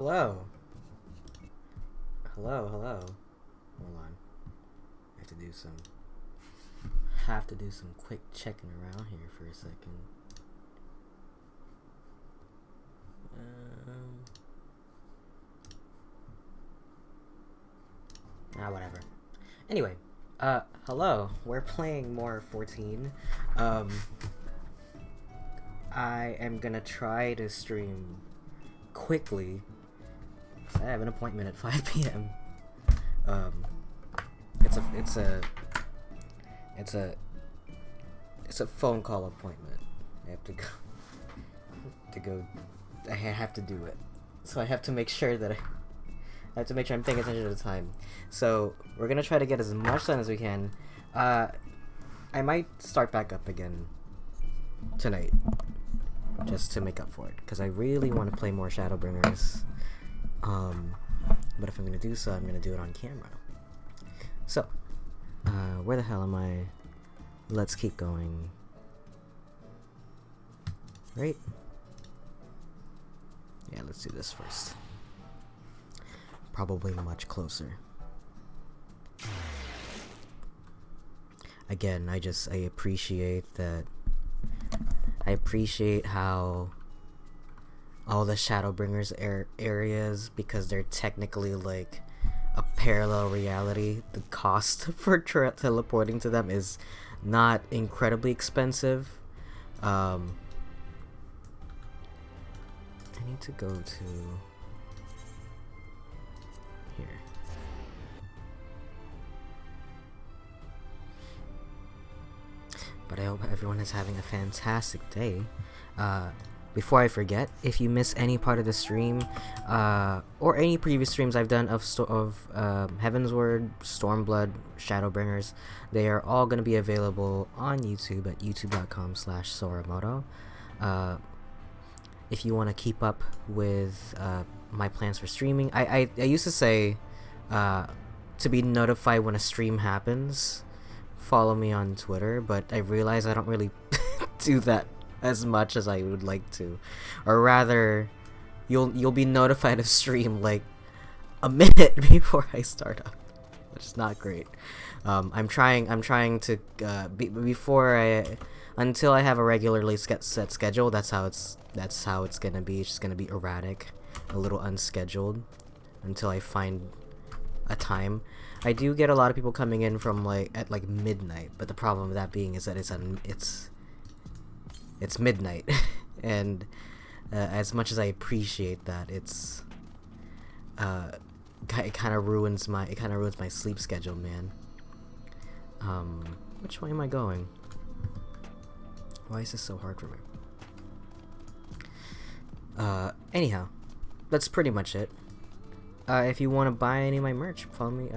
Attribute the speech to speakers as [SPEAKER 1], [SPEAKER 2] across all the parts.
[SPEAKER 1] Hello. Hello. Hold on. I have to do some quick checking around here for a second. Whatever. Anyway, hello. We're playing more 14. I am gonna try to stream quickly. I have an appointment at 5 p.m. It's a phone call appointment. I have to go. I have to do it. So I have to make sure that I'm paying attention to the time. So we're gonna try to get as much done as we can. I might start back up again tonight, just to make up for it, because I really want to play more Shadowbringers. But if I'm gonna do so, I'm gonna do it on camera. So, where the hell am I? Let's keep going. Right? Yeah, let's do this first. Probably much closer. Again, I appreciate that. I appreciate how all the Shadowbringers areas, because they're technically like a parallel reality, the cost for teleporting to them is not incredibly expensive. I need to go to here. But I hope everyone is having a fantastic day. Before I forget, if you miss any part of the stream, or any previous streams I've done of Heavensward, Stormblood, Shadowbringers, they are all going to be available on YouTube at youtube.com/Soramoto. If you want to keep up with my plans for streaming, I used to say to be notified when a stream happens, follow me on Twitter, but I realize I don't really do that as much as I would like to, or rather, you'll be notified of stream like a minute before I start up, which is not great. I'm trying to until I have a regularly set schedule. That's how it's gonna be. It's just gonna be erratic, a little unscheduled, until I find a time. I do get a lot of people coming in from at midnight, but the problem with that being is that it's midnight, and as much as I appreciate that, it kind of ruins my sleep schedule, man. Which way am I going? Why is this so hard for me? Anyhow, that's pretty much it. If you want to buy any of my merch, follow me.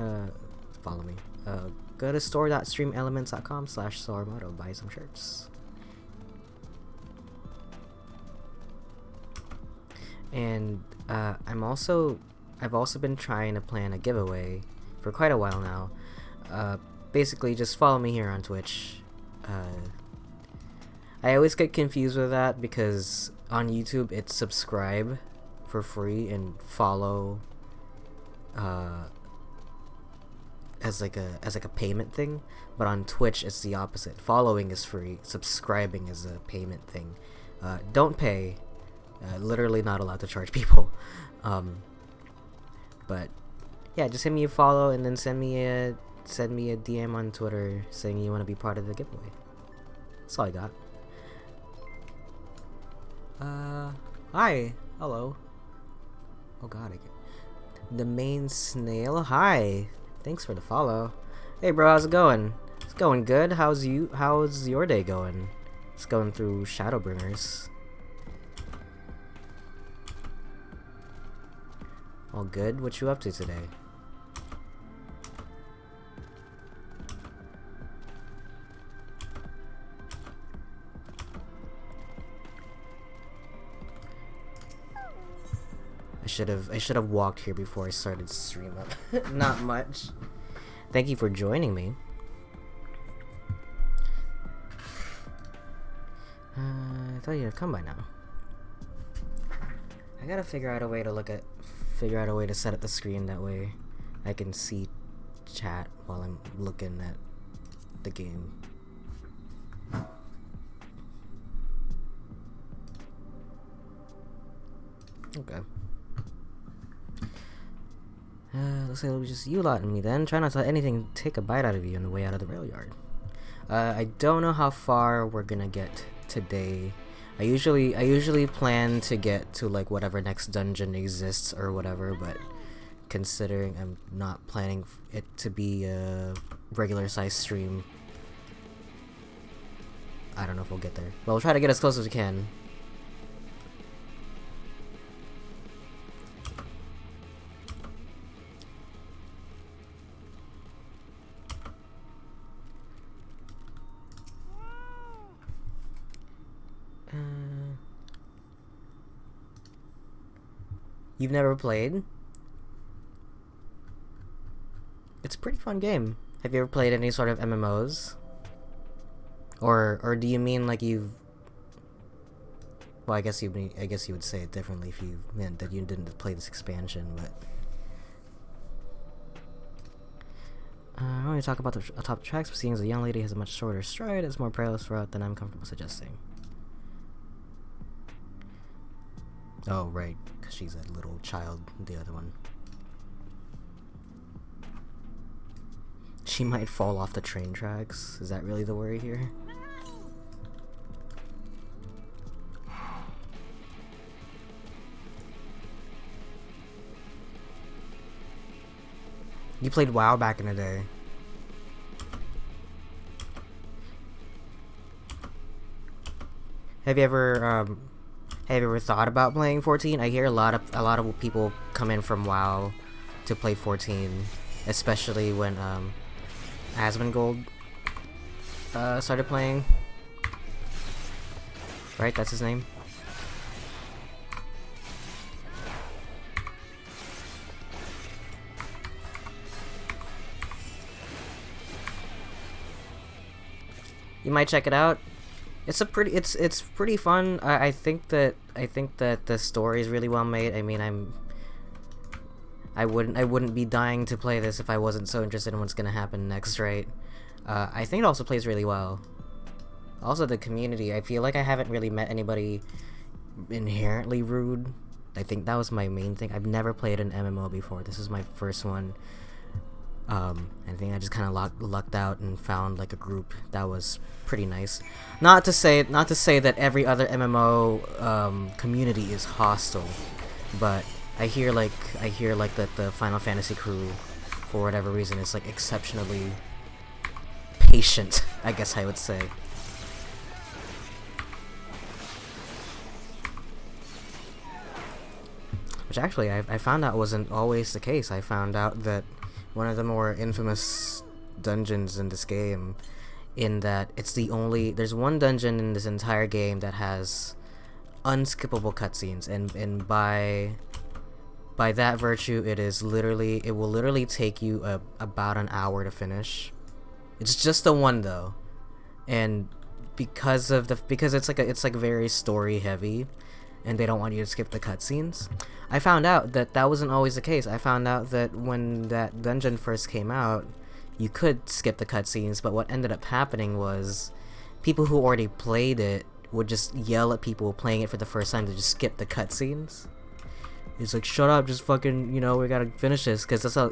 [SPEAKER 1] Go to store.streamelements.com/Soramoto. Buy some shirts. And I've also been trying to plan a giveaway for quite a while now. Basically, just follow me here on Twitch. I always get confused with that because on YouTube it's subscribe for free and follow as like a payment thing, but on Twitch it's the opposite. Following is free, subscribing is a payment thing. Don't pay. Literally not allowed to charge people. But yeah, just hit me a follow and then send me a DM on Twitter saying you want to be part of the giveaway. That's all I got. Hi, hello. Oh god, the main snail. Hi, thanks for the follow. Hey bro, how's it going? It's going good. How's your day going? It's going through Shadowbringers. All good? What you up to today? I should have walked here before I started stream up. Not much. Thank you for joining me. I thought you'd have come by now. I gotta figure out a way to look at figure out a way to set up the screen that way I can see chat while I'm looking at the game. Okay. Looks like it'll be just you lot and me then. Try not to let anything take a bite out of you on the way out of the rail yard. I don't know how far we're gonna get today. I usually plan to get to like whatever next dungeon exists or whatever, but considering I'm not planning it to be a regular size stream, I don't know if we'll get there. But we'll try to get as close as we can. You've never played? It's a pretty fun game. Have you ever played any sort of MMOs? Or do you mean like you've... Well, I guess you would say it differently if you meant that you didn't play this expansion, but... I want to talk about the top tracks, but seeing as the young lady has a much shorter stride, it's more perilous route than I'm comfortable suggesting. Oh, right, because she's a little child, the other one. She might fall off the train tracks. Is that really the worry here? You played WoW back in the day. Have you ever thought about playing 14? I hear a lot of people come in from WoW to play 14, especially when Asmongold started playing. Right, that's his name. You might check it out. It's pretty fun. I think that the story is really well made. I mean, I wouldn't be dying to play this if I wasn't so interested in what's gonna happen next, right? I think it also plays really well. Also, the community. I feel like I haven't really met anybody inherently rude. I think that was my main thing. I've never played an MMO before. This is my first one. I think I just kind of lucked out and found like a group that was pretty nice. Not to say that every other MMO community is hostile, but I hear like that the Final Fantasy crew, for whatever reason, is like exceptionally patient, I guess I would say. Which actually I found out wasn't always the case. I found out that one of the more infamous dungeons in this game, in that there's one dungeon in this entire game that has unskippable cutscenes, and by that virtue, it will literally take you about an hour to finish. It's just the one though, and because it's like very story heavy, and they don't want you to skip the cutscenes. I found out that wasn't always the case. I found out that when that dungeon first came out, you could skip the cutscenes, but what ended up happening was people who already played it would just yell at people playing it for the first time to just skip the cutscenes. It's like, shut up, just fucking, we gotta finish this, because that's how,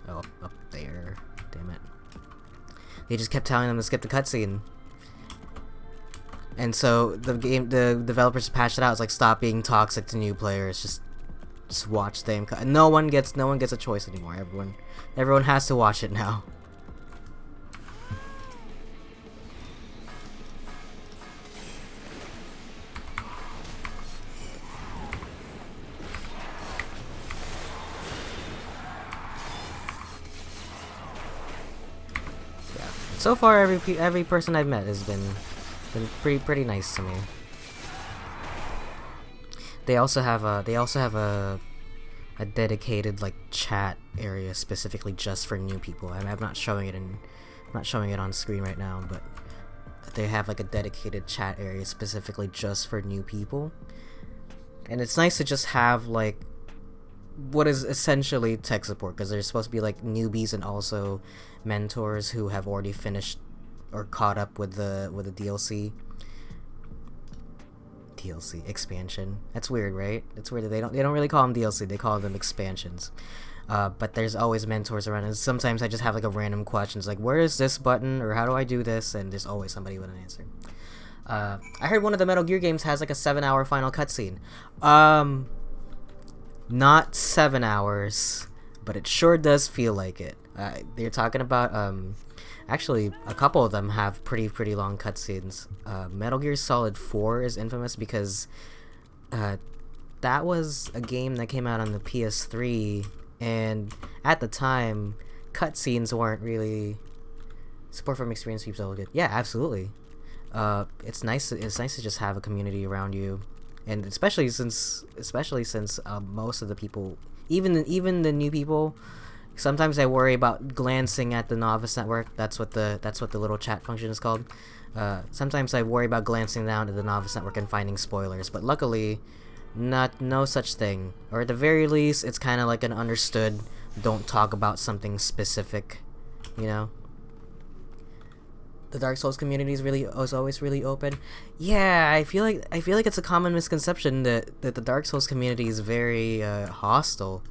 [SPEAKER 1] Oh, up there. Damn it. They just kept telling them to skip the cutscene. And so the developers patched it out. It's like, stop being toxic to new players. Just watch them. No one gets a choice anymore. Everyone has to watch it now. Yeah. So far, every person I've met has been pretty nice to me. They also have a dedicated like chat area specifically just for new people. I'm not showing it on screen right now, but they have like a dedicated chat area specifically just for new people. And it's nice to just have like what is essentially tech support, because there's supposed to be like newbies and also mentors who have already finished or caught up with the DLC expansion. That's weird, right? It's weird that they don't really call them DLC, they call them expansions. But there's always mentors around, and sometimes I just have like a random questions like, where is this button, or how do I do this, and there's always somebody with an answer. I heard one of the Metal Gear games has like a 7-hour final cutscene. Not 7 hours, but it sure does feel like it. They're talking about actually a couple of them have pretty long cutscenes. Metal Gear Solid 4 is infamous because that was a game that came out on the PS3, and at the time cutscenes weren't really support from experienced people. Good. Yeah, absolutely. It's nice to just have a community around you, and especially since most of the people, even the new people, sometimes I worry about glancing at the novice network. That's what the little chat function is called. Sometimes I worry about glancing down to the novice network and finding spoilers, but luckily no such thing, or at the very least it's kind of like an understood don't talk about something specific, you know. The Dark Souls community is always really open. Yeah, I feel like it's a common misconception that the Dark Souls community is very hostile.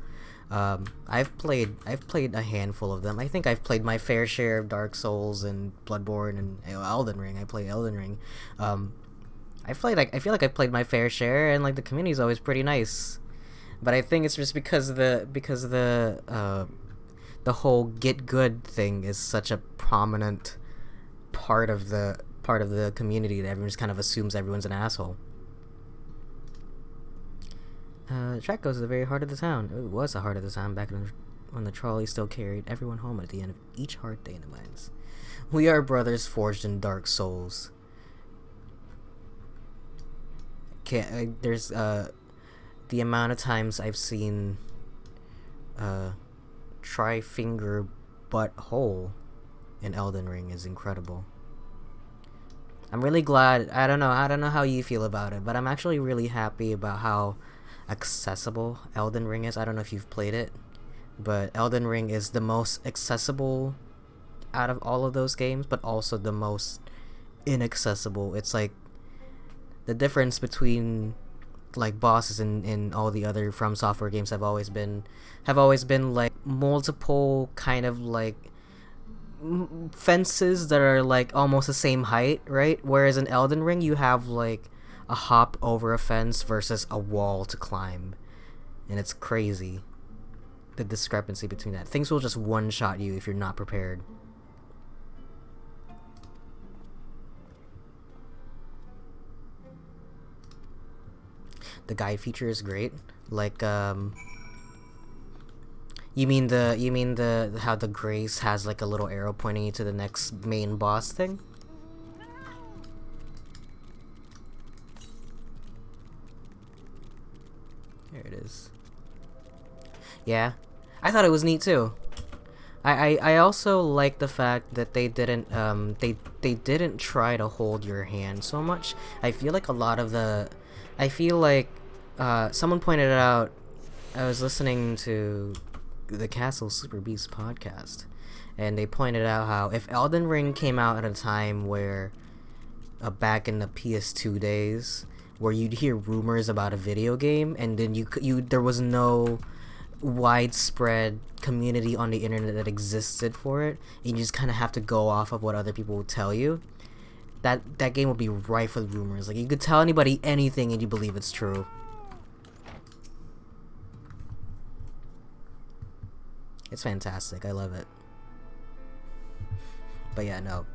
[SPEAKER 1] I've played a handful of them. I think I've played my fair share of Dark Souls and Bloodborne and Elden Ring. I play Elden Ring. I feel like I've played my fair share, and like the community is always pretty nice. But I think it's just because the whole get good thing is such a prominent part of the community that everyone just kind of assumes everyone's an asshole. The track goes to the very heart of the town. It was the heart of the town back when the trolley still carried everyone home at the end of each hard day in the mines. We are brothers forged in Dark Souls. There's the amount of times I've seen tri-finger butthole in Elden Ring is incredible. I'm really glad. I don't know how you feel about it, but I'm actually really happy about how accessible Elden Ring is. I don't know if you've played it, but Elden Ring is the most accessible out of all of those games, but also the most inaccessible. It's like the difference between like bosses in all the other From Software games have always been like multiple kind of like fences that are like almost the same height, right? Whereas in Elden Ring you have like a hop over a fence versus a wall to climb, and it's crazy the discrepancy between that. Things will just one-shot you if you're not prepared. The guide feature is great. Like you mean the how the Grace has like a little arrow pointing you to the next main boss thing? There it is. Yeah, I thought it was neat too. I also like the fact that they didn't they didn't try to hold your hand so much. I feel like someone pointed it out. I was listening to the Castle Super Beast podcast, and they pointed out how if Elden Ring came out at a time where back in the PS2 days, where you'd hear rumors about a video game and then there was no widespread community on the internet that existed for it, and you just kind of have to go off of what other people will tell you, that game would be rife with rumors. Like, you could tell anybody anything and you believe it's true. It's fantastic. I love it. But yeah, no.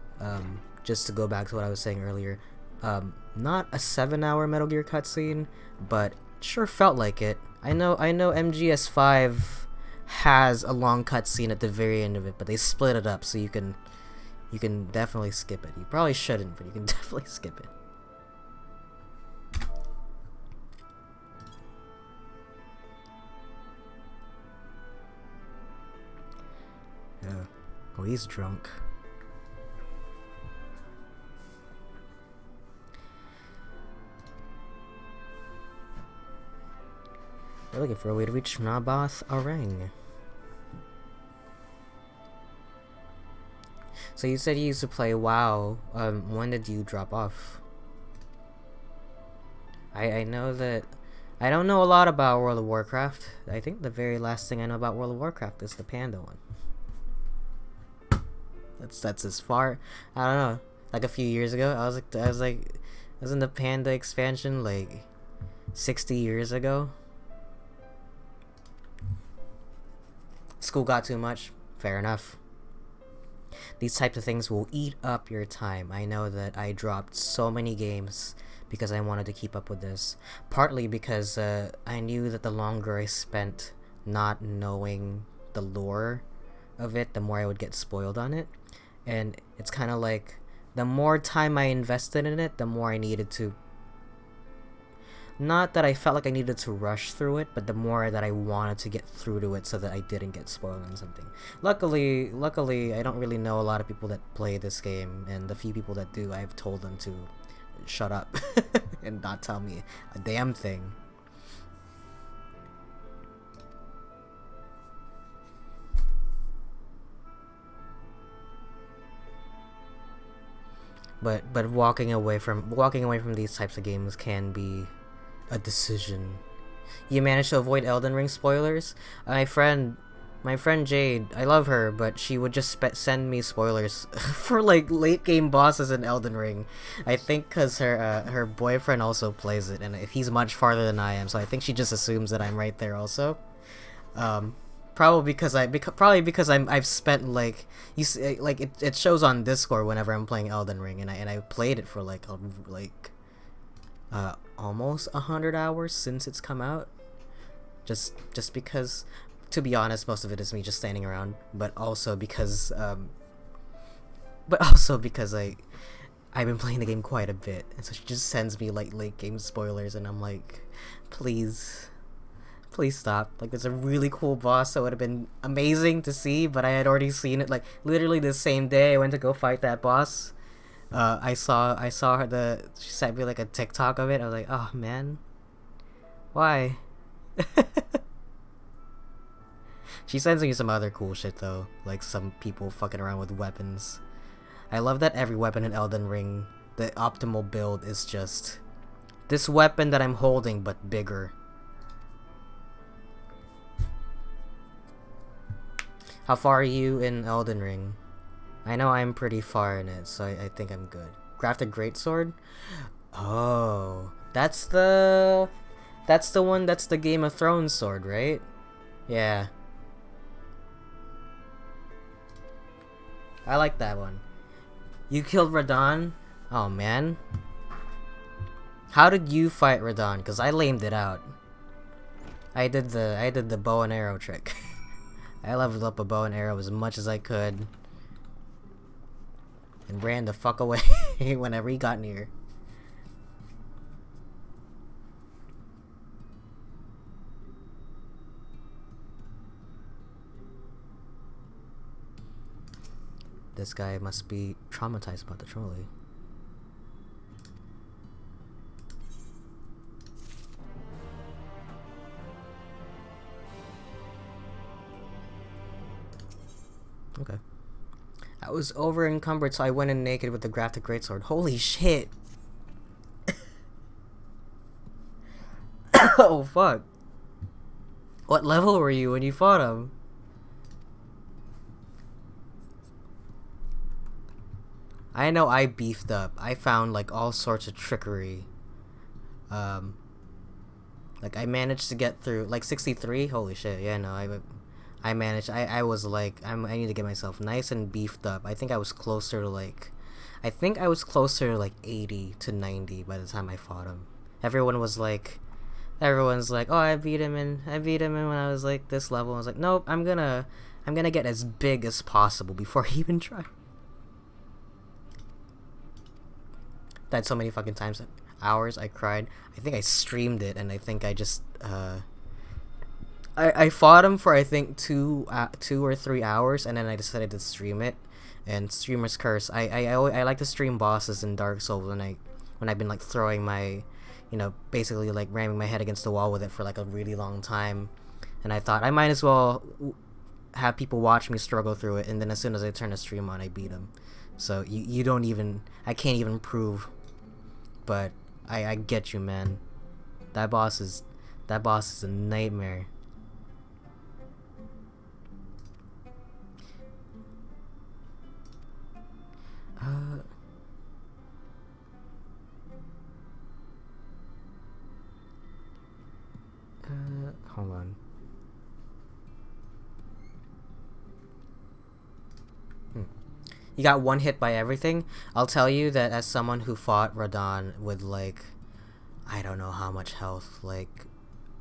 [SPEAKER 1] Just to go back to what I was saying earlier, not a 7-hour Metal Gear cutscene, but sure felt like it. I know MGS5 has a long cutscene at the very end of it, but they split it up so you can definitely skip it. You probably shouldn't, but you can definitely skip it. Yeah. Oh, he's drunk. We're looking for a way to reach Naboth Arang. So you said you used to play WoW. When did you drop off? I know that... I don't know a lot about World of Warcraft. I think the very last thing I know about World of Warcraft is the Panda one. That's as far... I don't know. Like a few years ago, I was in the Panda expansion like 60 years ago. School got too much. Fair enough. These types of things will eat up your time. I know that I dropped so many games because I wanted to keep up with this. Partly because I knew that the longer I spent not knowing the lore of it, the more I would get spoiled on it. And it's kind of like, the more time I invested in it, the more I needed to... Not that I felt like I needed to rush through it, but the more that I wanted to get through to it so that I didn't get spoiled on something. Luckily, I don't really know a lot of people that play this game, and the few people that do, I've told them to shut up and not tell me a damn thing. But walking away from these types of games can be a decision. You managed to avoid Elden Ring spoilers? My friend Jade, I love her, but she would just send me spoilers for like late game bosses in Elden Ring. I think because her boyfriend also plays it, and he's much farther than I am, so I think she just assumes that I'm right there also. Probably because I've spent like it shows on Discord whenever I'm playing Elden Ring, and I played it for almost 100 hours since it's come out. Just because, to be honest, most of it is me just standing around, but also because I've been playing the game quite a bit, and so she just sends me like late game spoilers, and I'm like, please stop. Like, there's a really cool boss that would have been amazing to see, but I had already seen it like literally the same day I went to go fight that boss. I saw her she sent me like a TikTok of it. I was like, oh man, why? She sends me some other cool shit though, like some people fucking around with weapons. I love that every weapon in Elden Ring, the optimal build is just this weapon that I'm holding but bigger. How far are you in Elden Ring? I know I'm pretty far in it, so I think I'm good. Grafted Greatsword? Oh, that's the one that's the Game of Thrones sword, right? Yeah. I like that one. You killed Radahn? Oh man. How did you fight Radahn? Cause I lamed it out. I did the bow and arrow trick. I leveled up a bow and arrow as much as I could. And ran the fuck away whenever he got near. This guy must be traumatized about the trolley. Okay. I was over encumbered, so I went in naked with the grafted greatsword. Holy shit! Oh fuck! What level were you when you fought him? I know I beefed up. I found like all sorts of trickery. Like I managed to get through like 63. Holy shit! Yeah, no, I managed. I was like, I need to get myself nice and beefed up. I think I was closer to like 80 to 90 by the time I fought him. Everyone's like, oh, I beat him in when I was like this level. I was like, nope, I'm gonna get as big as possible before I even try. Died so many fucking times, hours. I cried. I think I streamed it, and I think I just I fought him for I think 2 or 3 hours, and then I decided to stream it. And streamer's curse. I like to stream bosses in Dark Souls when I've been like throwing my you know, basically like ramming my head against the wall with it for like a really long time, and I thought I might as well have people watch me struggle through it, and then as soon as I turn the stream on, I beat him. So you don't even, I can't even prove, but I get you, man. That boss is a nightmare. Hold on. You got one hit by everything? I'll tell you that as someone who fought Radahn with like, I don't know how much health, like,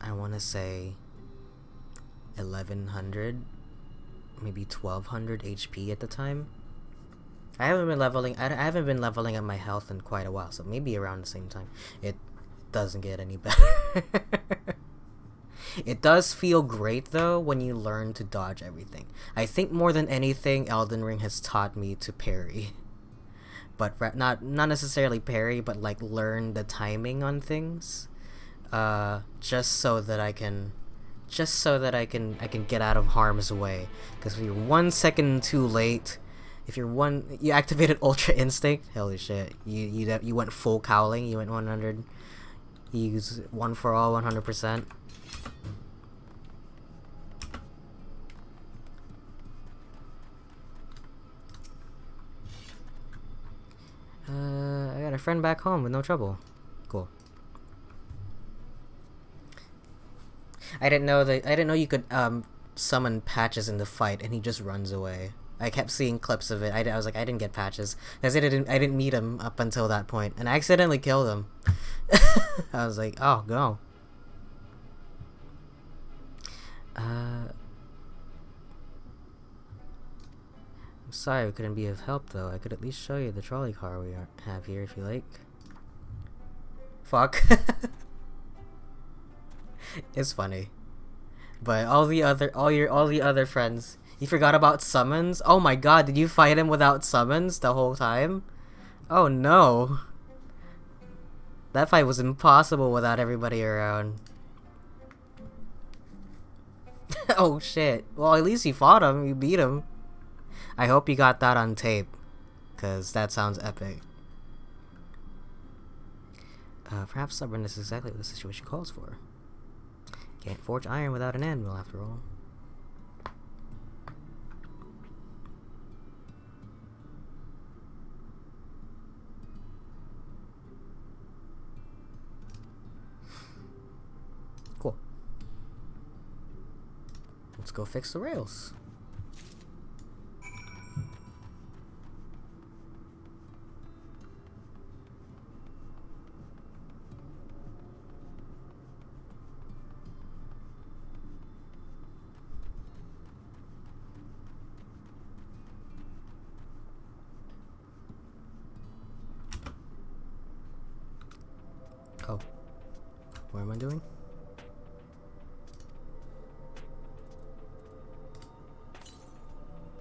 [SPEAKER 1] I want to say 1100, maybe 1200 HP at the time. I haven't been leveling up my health in quite a while, so maybe around the same time. It doesn't get any better. It does feel great though when you learn to dodge everything. I think more than anything, Elden Ring has taught me to parry, but not necessarily parry, but like learn the timing on things, just so that I can get out of harm's way. Because if you're 1 second too late, if you activated Ultra Instinct, holy shit, you went full cowling, you went 100, you use one for all 100%. I got a friend back home with no trouble. Cool. I didn't know you could summon Patches in the fight, and he just runs away. I kept seeing clips of it. I was like, I didn't get Patches because I didn't meet him up until that point, and I accidentally killed him. I was like, oh no. I'm sorry we couldn't be of help though. I could at least show you the trolley car we have here if you like. Fuck. It's funny. But all the other friends, you forgot about summons? Oh my god, did you fight him without summons the whole time? Oh no. That fight was impossible without everybody around. Oh shit. Well, at least you fought him, you beat him. I hope you got that on tape, cause that sounds epic. Perhaps stubbornness is exactly what the situation calls for. Can't forge iron without an anvil, after all. Cool. Let's go fix the rails. Oh. What am I doing?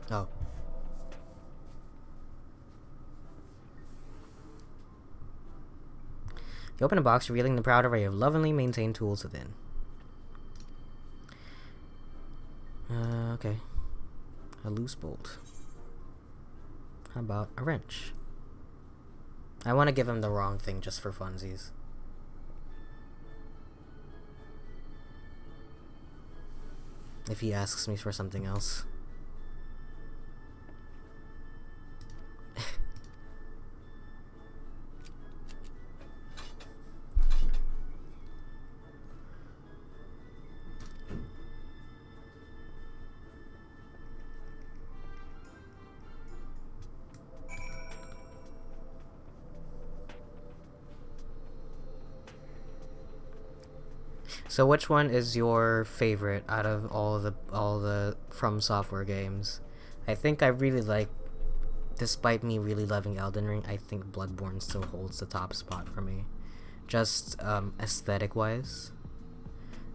[SPEAKER 1] Oh. You open a box revealing the proud array of lovingly maintained tools within. Okay. A loose bolt. How about a wrench? I want to give him the wrong thing just for funsies. If he asks me for something else. So which one is your favorite out of all the From Software games? I think I really like, despite me really loving Elden Ring, I think Bloodborne still holds the top spot for me. Just aesthetic wise.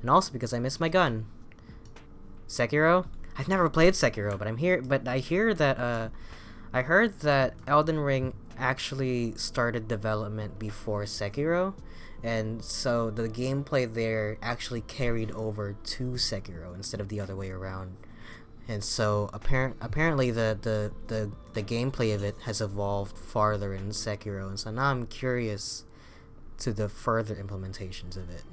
[SPEAKER 1] And also because I miss my gun. Sekiro? I've never played Sekiro, but I hear that I heard that Elden Ring actually started development before Sekiro, And so the gameplay there actually carried over to Sekiro instead of the other way around. And so apparently the gameplay of it has evolved farther in Sekiro, and so now I'm curious to the further implementations of it.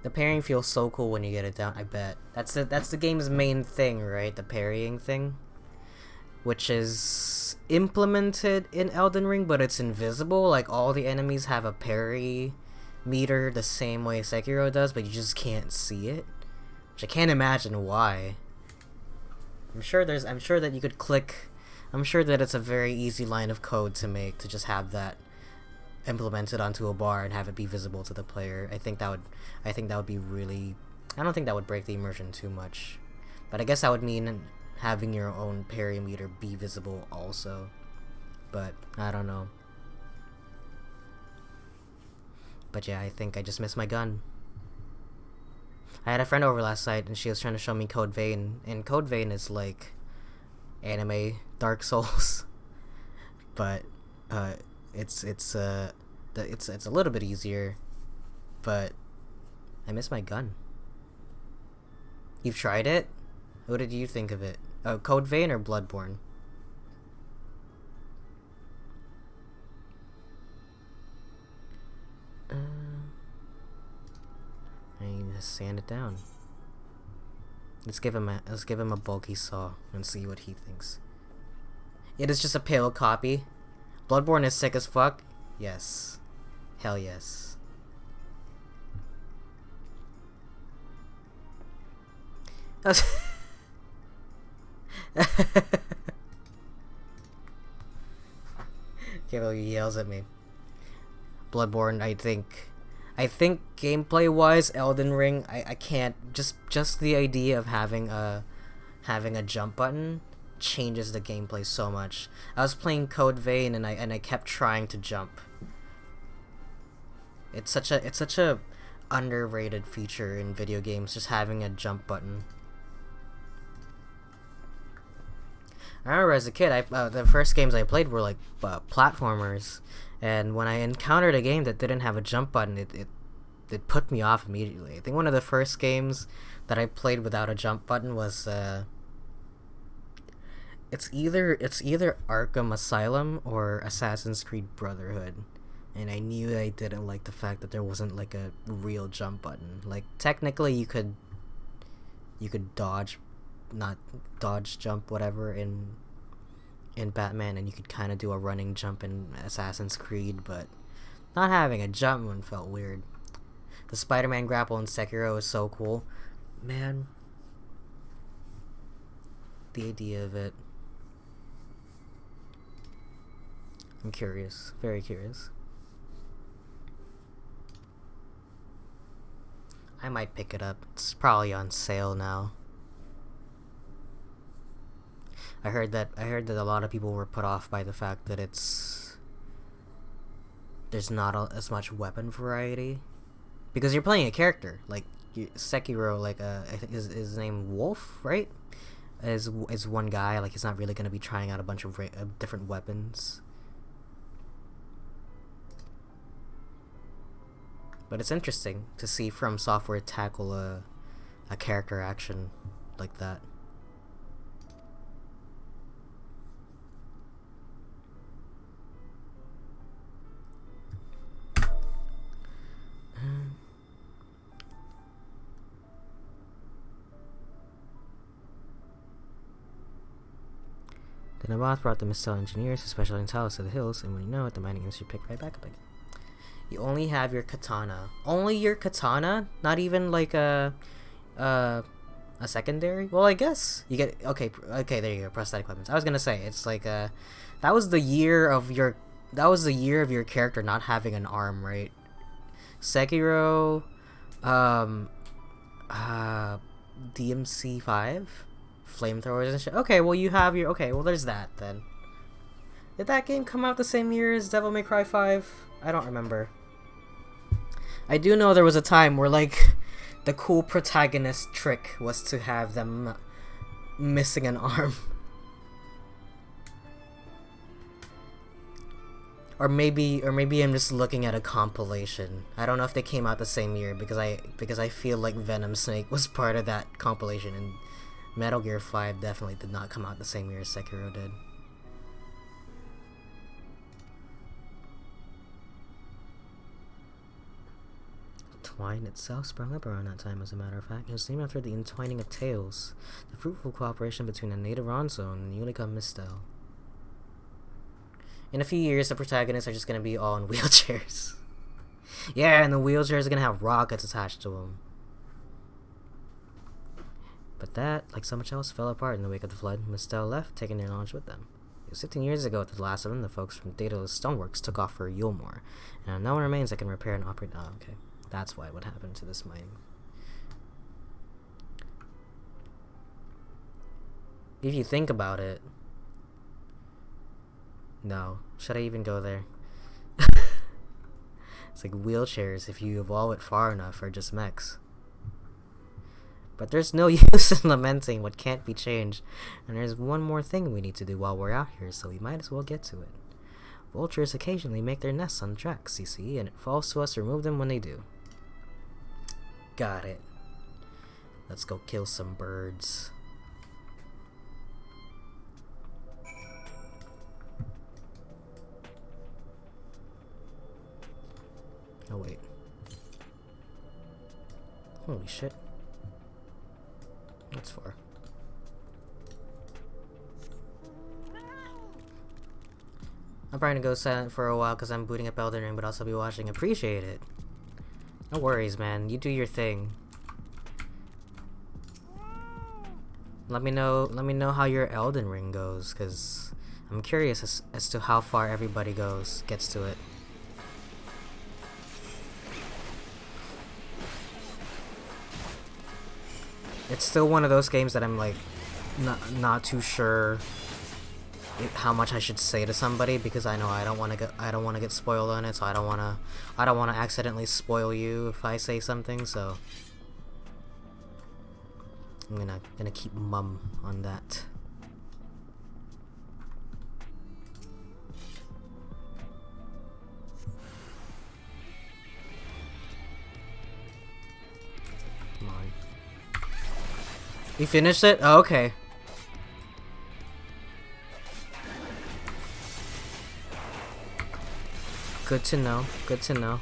[SPEAKER 1] The parrying feels so cool when you get it down, I bet. That's the game's main thing, right? The parrying thing. Which is implemented in Elden Ring, but it's invisible. Like, all the enemies have a parry meter the same way Sekiro does, but you just can't see it. Which I can't imagine why. I'm sure that you could click... I'm sure that it's a very easy line of code to make, to just have that implemented onto a bar and have it be visible to the player. I think that would be really... I don't think that would break the immersion too much. But I guess that would mean having your own parry meter be visible also. But I don't know. But yeah, I think I just missed my gun. I had a friend over last night and she was trying to show me Code Vein, and Code Vein is like anime Dark Souls. But it's a little bit easier, but I miss my gun. You've tried it? What did you think of it? Code Vein or Bloodborne? I need to sand it down. Let's give him a bulky saw and see what he thinks. It is just a pale copy. Bloodborne is sick as fuck. Yes. Hell yes. Kevin yells at me. Bloodborne, I think gameplay wise, Elden Ring, I can't, just the idea of having a jump button changes the gameplay so much. I was playing Code Vein and I kept trying to jump. It's such a underrated feature in video games, just having a jump button. I remember as a kid, the first games I played were like platformers, and when I encountered a game that didn't have a jump button, it put me off immediately. I think one of the first games that I played without a jump button was it's either Arkham Asylum or Assassin's Creed Brotherhood, and I knew I didn't like the fact that there wasn't like a real jump button. Like, technically you could dodge, not dodge, jump, whatever, in Batman, and you could kind of do a running jump in Assassin's Creed, but not having a jump one felt weird. The Spider-Man grapple in Sekiro is so cool. Man, the idea of it. I'm curious, very curious. I might pick it up. It's probably on sale now. I heard that a lot of people were put off by the fact that there's not as much weapon variety, because you're playing a character like Sekiro. Like I think his name Wolf, right? Is one guy. Like, he's not really gonna be trying out a bunch of different weapons. But it's interesting to see From Software tackle a character action like that. The Naboth brought the Mistel engineers who specialize in talents to the hills, and when you know it, the mining industry picked right back up again. You only have your katana. Only your katana? Not even like a secondary? Well, I guess you get okay, there you go, prosthetic weapons. I was gonna say, it's like that was the year of your character not having an arm, right? Sekiro, DMC5, flamethrowers and shit. Okay, well you have your, okay, well there's that then. Did that game come out the same year as Devil May Cry 5? I don't remember. I do know there was a time where, like, the cool protagonist trick was to have them missing an arm. Or maybe I'm just looking at a compilation. I don't know if they came out the same year because I feel like Venom Snake was part of that compilation, and Metal Gear 5 definitely did not come out the same year as Sekiro did. Twine itself sprung up around that time, as a matter of fact. It was named after the entwining of tales, the fruitful cooperation between a native Ronso and the Unica Mistel. In a few years, the protagonists are just gonna be all in wheelchairs. Yeah, and the wheelchairs are gonna have rockets attached to them. But that, like so much else, fell apart in the wake of the flood. Mistel left, taking their knowledge with them. It was 15 years ago at the last of them, the folks from Daedalus Stoneworks took off for Yulmore, and no one remains that can repair and operate. Oh, okay. That's why what happened to this mine. If you think about it... No. Should I even go there? It's like wheelchairs, if you evolve it far enough, are just mechs. But there's no use in lamenting what can't be changed. And there's one more thing we need to do while we're out here, so we might as well get to it. Vultures occasionally make their nests on tracks, you see, and it falls to us to remove them when they do. Got it. Let's go kill some birds. Oh wait. Holy shit. That's far. I'm probably gonna go silent for a while because I'm booting up Elden Ring, but also be watching. Appreciate it. No worries, man. You do your thing. Let me know how your Elden Ring goes, because I'm curious as to how far everybody gets to it. It's still one of those games that I'm like not too sure how much I should say to somebody, because I know I don't want to get spoiled on it, so I don't want to accidentally spoil you if I say something, so I'm gonna keep mum on that. Come on. You finished it? Oh, okay. Good to know. Good to know.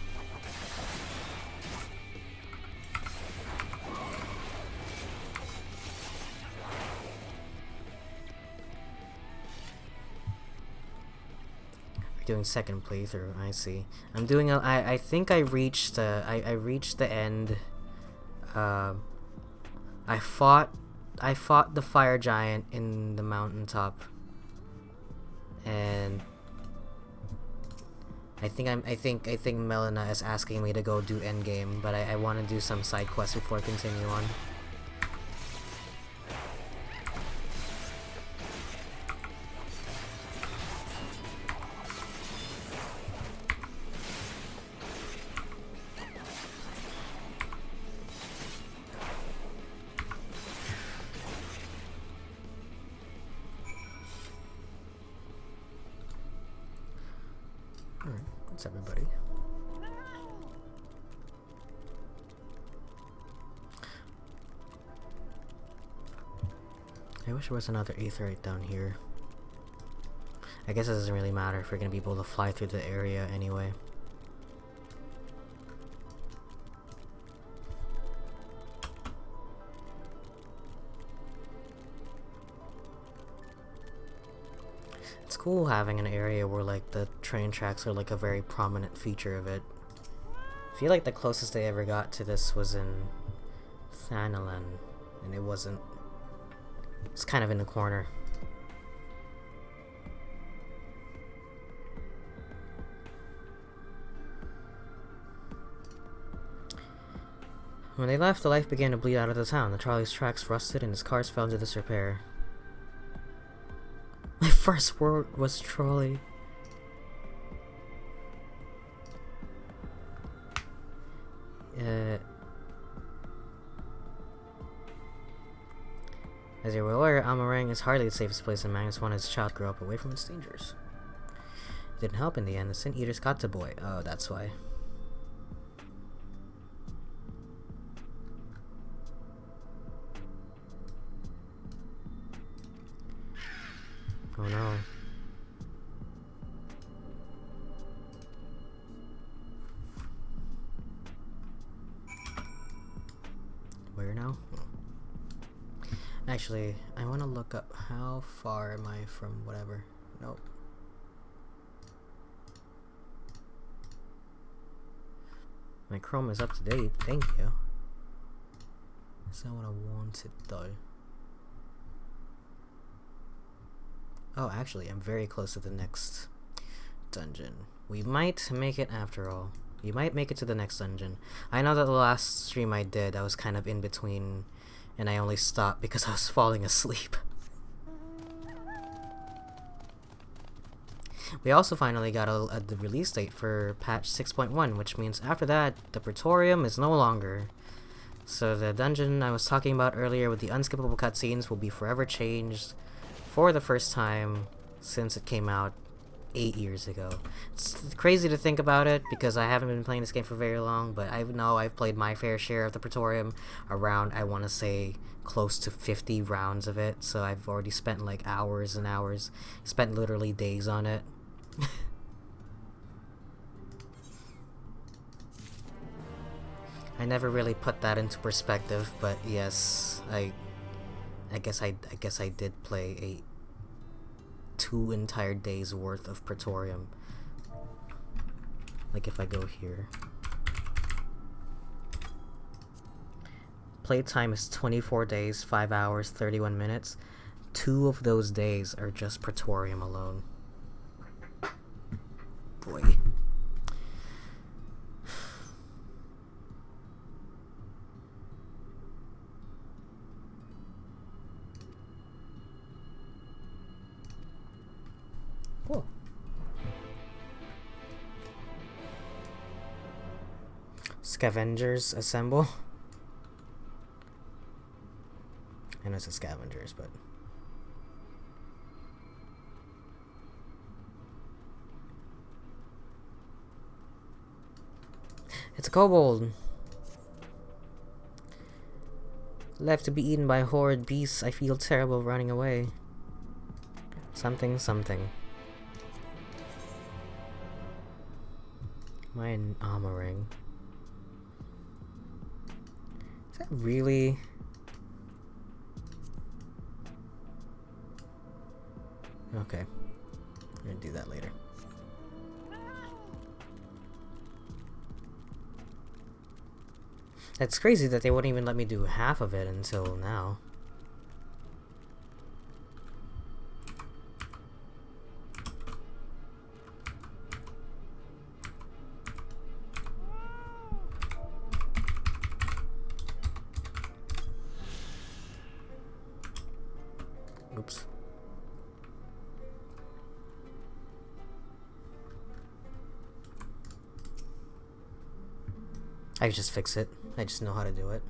[SPEAKER 1] We're doing second playthrough. I see. I'm doing a. I think I reached. I reached the end. I fought the fire giant in the mountaintop, and I think Melina is asking me to go do endgame, but I want to do some side quests before I continue on. Alright, that's everybody. I wish there was another aetheryte down here. I guess it doesn't really matter if we're gonna be able to fly through the area anyway. It's cool having an area where like the train tracks are like a very prominent feature of it. I feel like the closest I ever got to this was in Thanalan, and it wasn't. It's kind of in the corner. When they left, the life began to bleed out of the town. The trolley's tracks rusted and his cars fell into disrepair. My first word was trolley. As you're well aware, Amarang is hardly the safest place in Magnus wanted his child to grow up away from its dangers. It didn't help in the end. The Sin Eaters got the boy. Oh, that's why. Oh no. Where now? Actually, I want to look up how far am I from whatever. Nope. My Chrome is up to date, thank you. That's not what I wanted though. Oh, actually, I'm very close to the next dungeon. We might make it after all. You might make it to the next dungeon. I know that the last stream I did, I was kind of in between, and I only stopped because I was falling asleep. We also finally got the release date for patch 6.1, which means after that, the Praetorium is no longer. So the dungeon I was talking about earlier with the unskippable cutscenes will be forever changed for the first time since it came out 8 years ago. It's crazy to think about it because I haven't been playing this game for very long, but I know I've played my fair share of the Praetorium, around, I want to say, close to 50 rounds of it, so I've already spent like hours and hours, spent literally days on it. I never really put that into perspective, but yes, I guess I did play 2 entire days worth of Praetorium. Like if I go here, playtime is 24 days, 5 hours, 31 minutes. 2 of those days are just Praetorium alone. Boy. Cool. Scavengers assemble. I know it's a scavengers, but it's a kobold. Left to be eaten by horrid beasts, I feel terrible running away. Something, something. My armor ring. Is that really? Okay. I'm gonna do that later. It's crazy that they wouldn't even let me do half of it until now. Oops. I just fix it. I just know how to do it.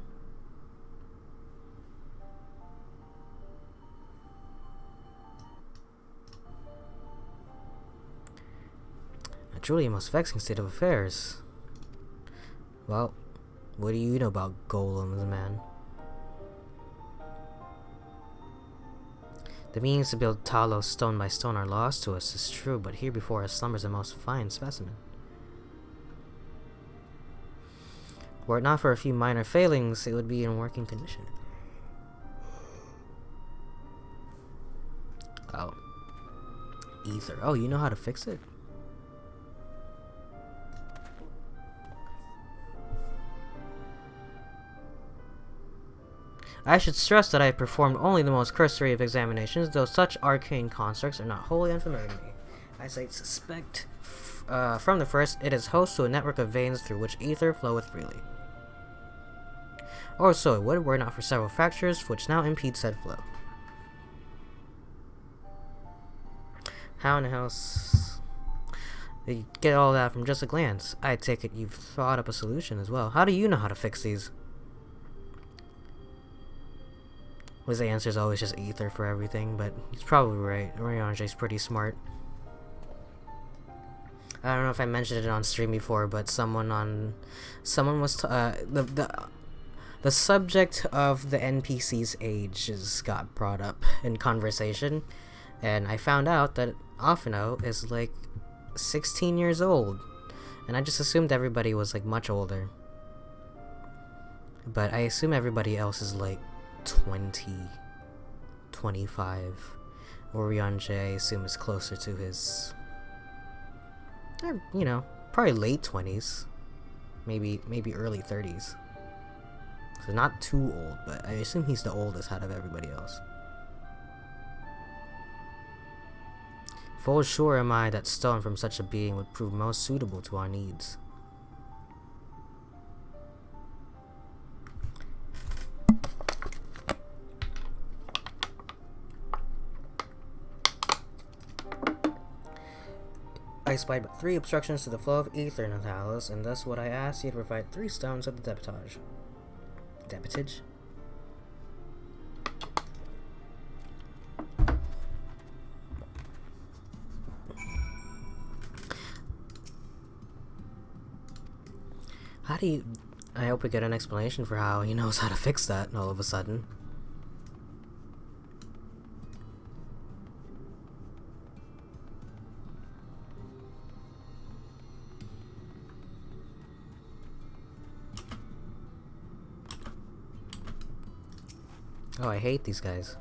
[SPEAKER 1] A truly most vexing state of affairs. Well, what do you know about golems, man? The means to build Talos stone by stone are lost to us, is true, but here before us slumbers a most fine specimen. Were it not for a few minor failings, it would be in working condition. Oh. Ether. Oh, you know how to fix it? I should stress that I have performed only the most cursory of examinations, though such arcane constructs are not wholly unfamiliar to me. I suspect from the first, it is host to a network of veins through which ether floweth freely. Or so it would, were it not for several fractures, which now impede said flow. How in the house? You get all that from just a glance. I take it you've thought up a solution as well. How do you know how to fix these? Was the answer's always just ether for everything, but he's probably right. Oriange's pretty smart. I don't know if I mentioned it on stream before, but someone was the subject of the NPC's age got brought up in conversation, and I found out that Afino is like 16 years old, and I just assumed everybody was like much older. But I assume everybody else is like 20, 25. Oriange, I assume, is closer to his, you know, probably late 20s, maybe early 30s. So not too old, but I assume he's the oldest out of everybody else. Full sure am I that stone from such a being would prove most suitable to our needs. I spied but 3 obstructions to the flow of ether in the palace, and thus would I ask you to provide 3 stones of the debitage. Debitage? How do you... I hope we get an explanation for how he knows how to fix that all of a sudden. Oh, I hate these guys.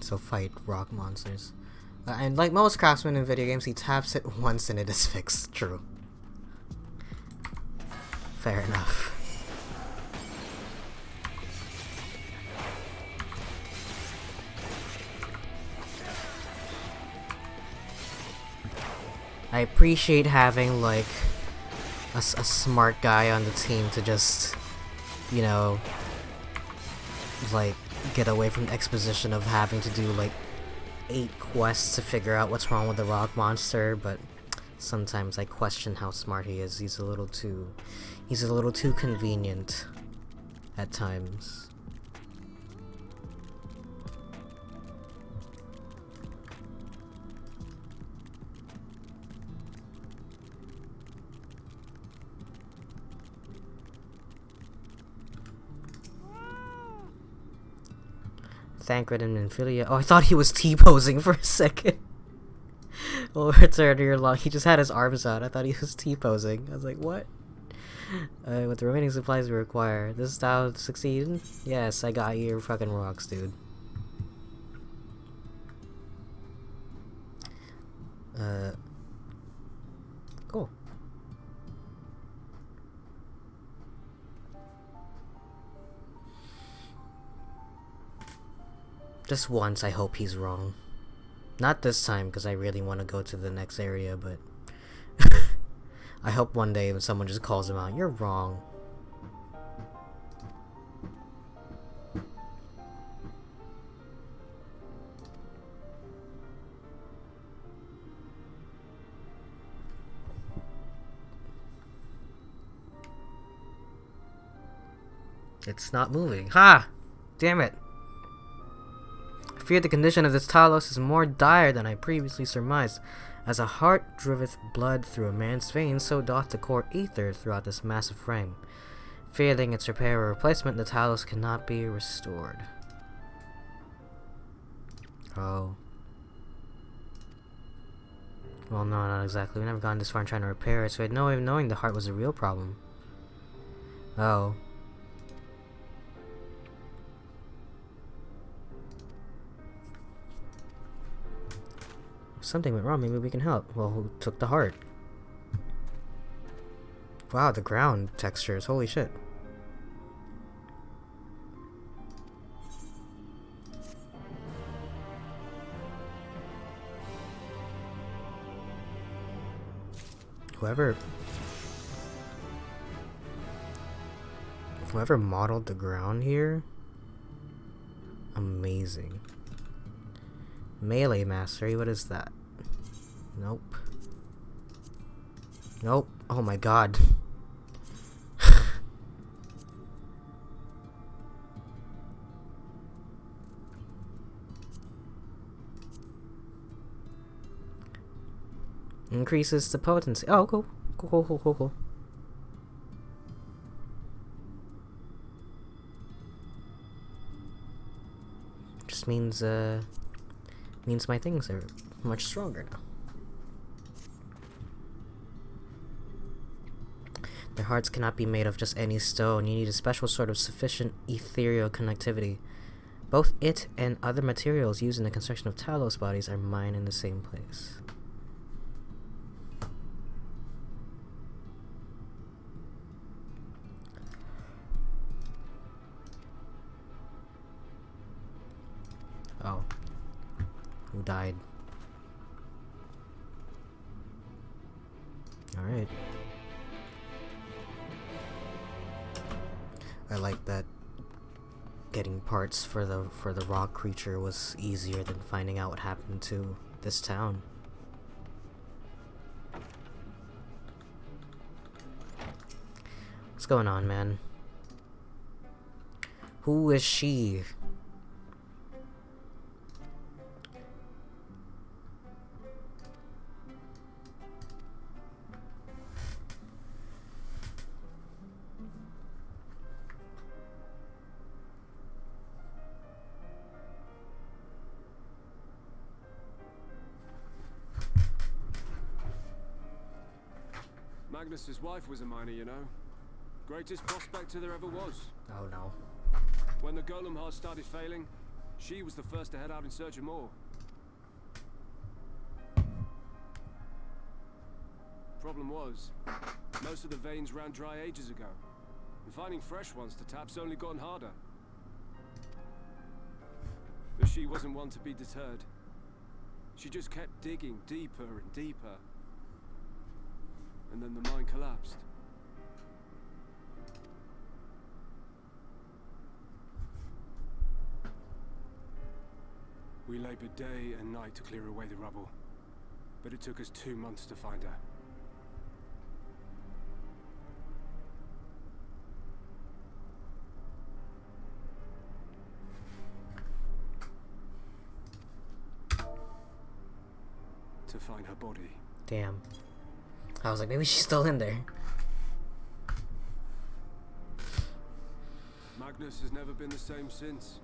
[SPEAKER 1] So fight rock monsters. And like most craftsmen in video games, he taps it once and it is fixed. True. Fair enough. I appreciate having like a smart guy on the team to just, you know, like get away from the exposition of having to do like 8 quests to figure out what's wrong with the rock monster, but sometimes I question how smart he is. He's a little too convenient at times. Thancred and Nymphilia. Oh, I thought he was T-posing for a second. Well, it's earlier long. He just had his arms out. I thought he was T-posing. I was like, what? With the remaining supplies we require. This style succeed? Yes, I got your fucking rocks, dude. Cool. Just once, I hope he's wrong. Not this time, because I really want to go to the next area, but... I hope one day when someone just calls him out, you're wrong. It's not moving. Ha! Damn it! I fear the condition of this Talos is more dire than I previously surmised. As a heart driveth blood through a man's veins, so doth the core ether throughout this massive frame. Failing its repair or replacement, the talos cannot be restored. Oh. Well, no, not exactly. We've never gone this far in trying to repair it, so we had no way of knowing the heart was a real problem. Oh. Something went wrong, maybe we can help. Well, who took the heart? Wow, the ground textures, holy shit. Whoever modeled the ground here, amazing. Melee mastery, what is that? Nope. Nope. Oh my god. Increases the potency. Oh, cool. Cool. Just means my things are much stronger now. Their hearts cannot be made of just any stone. You need a special sort of sufficient ethereal connectivity. Both it and other materials used in the construction of Talos bodies are mined in the same place. Oh. Who died? Alright. I like that getting parts for the rock creature was easier than finding out what happened to this town. What's going on, man? Who is she?
[SPEAKER 2] Magnus's wife was a miner, you know. Greatest prospector there ever was.
[SPEAKER 1] Oh no.
[SPEAKER 2] When the golem heart started failing, she was the first to head out in search of more. Problem was, most of the veins ran dry ages ago, and finding fresh ones to tap's only gotten harder. But she wasn't one to be deterred. She just kept digging deeper and deeper. And then the mine collapsed. We labored day and night to clear away the rubble, but it took us 2 months to find her. To find her body.
[SPEAKER 1] Damn. I was like, maybe she's still in there.
[SPEAKER 2] Magnus has never been the same since.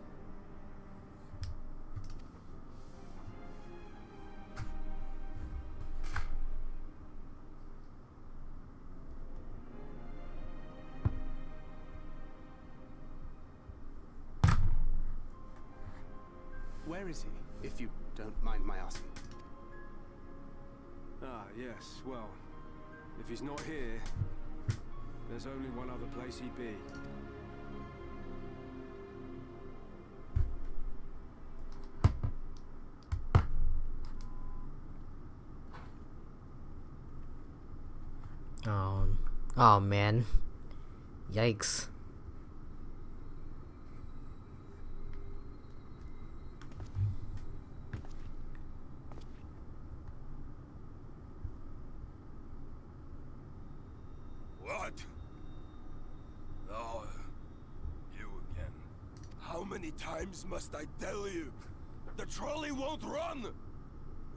[SPEAKER 3] Where is he, if you don't mind my asking?
[SPEAKER 2] Ah, yes, well, if he's not here, there's only one other place he'd be.
[SPEAKER 1] Oh man. Yikes.
[SPEAKER 4] What? Oh, you again. How many times must I tell you? The trolley won't run!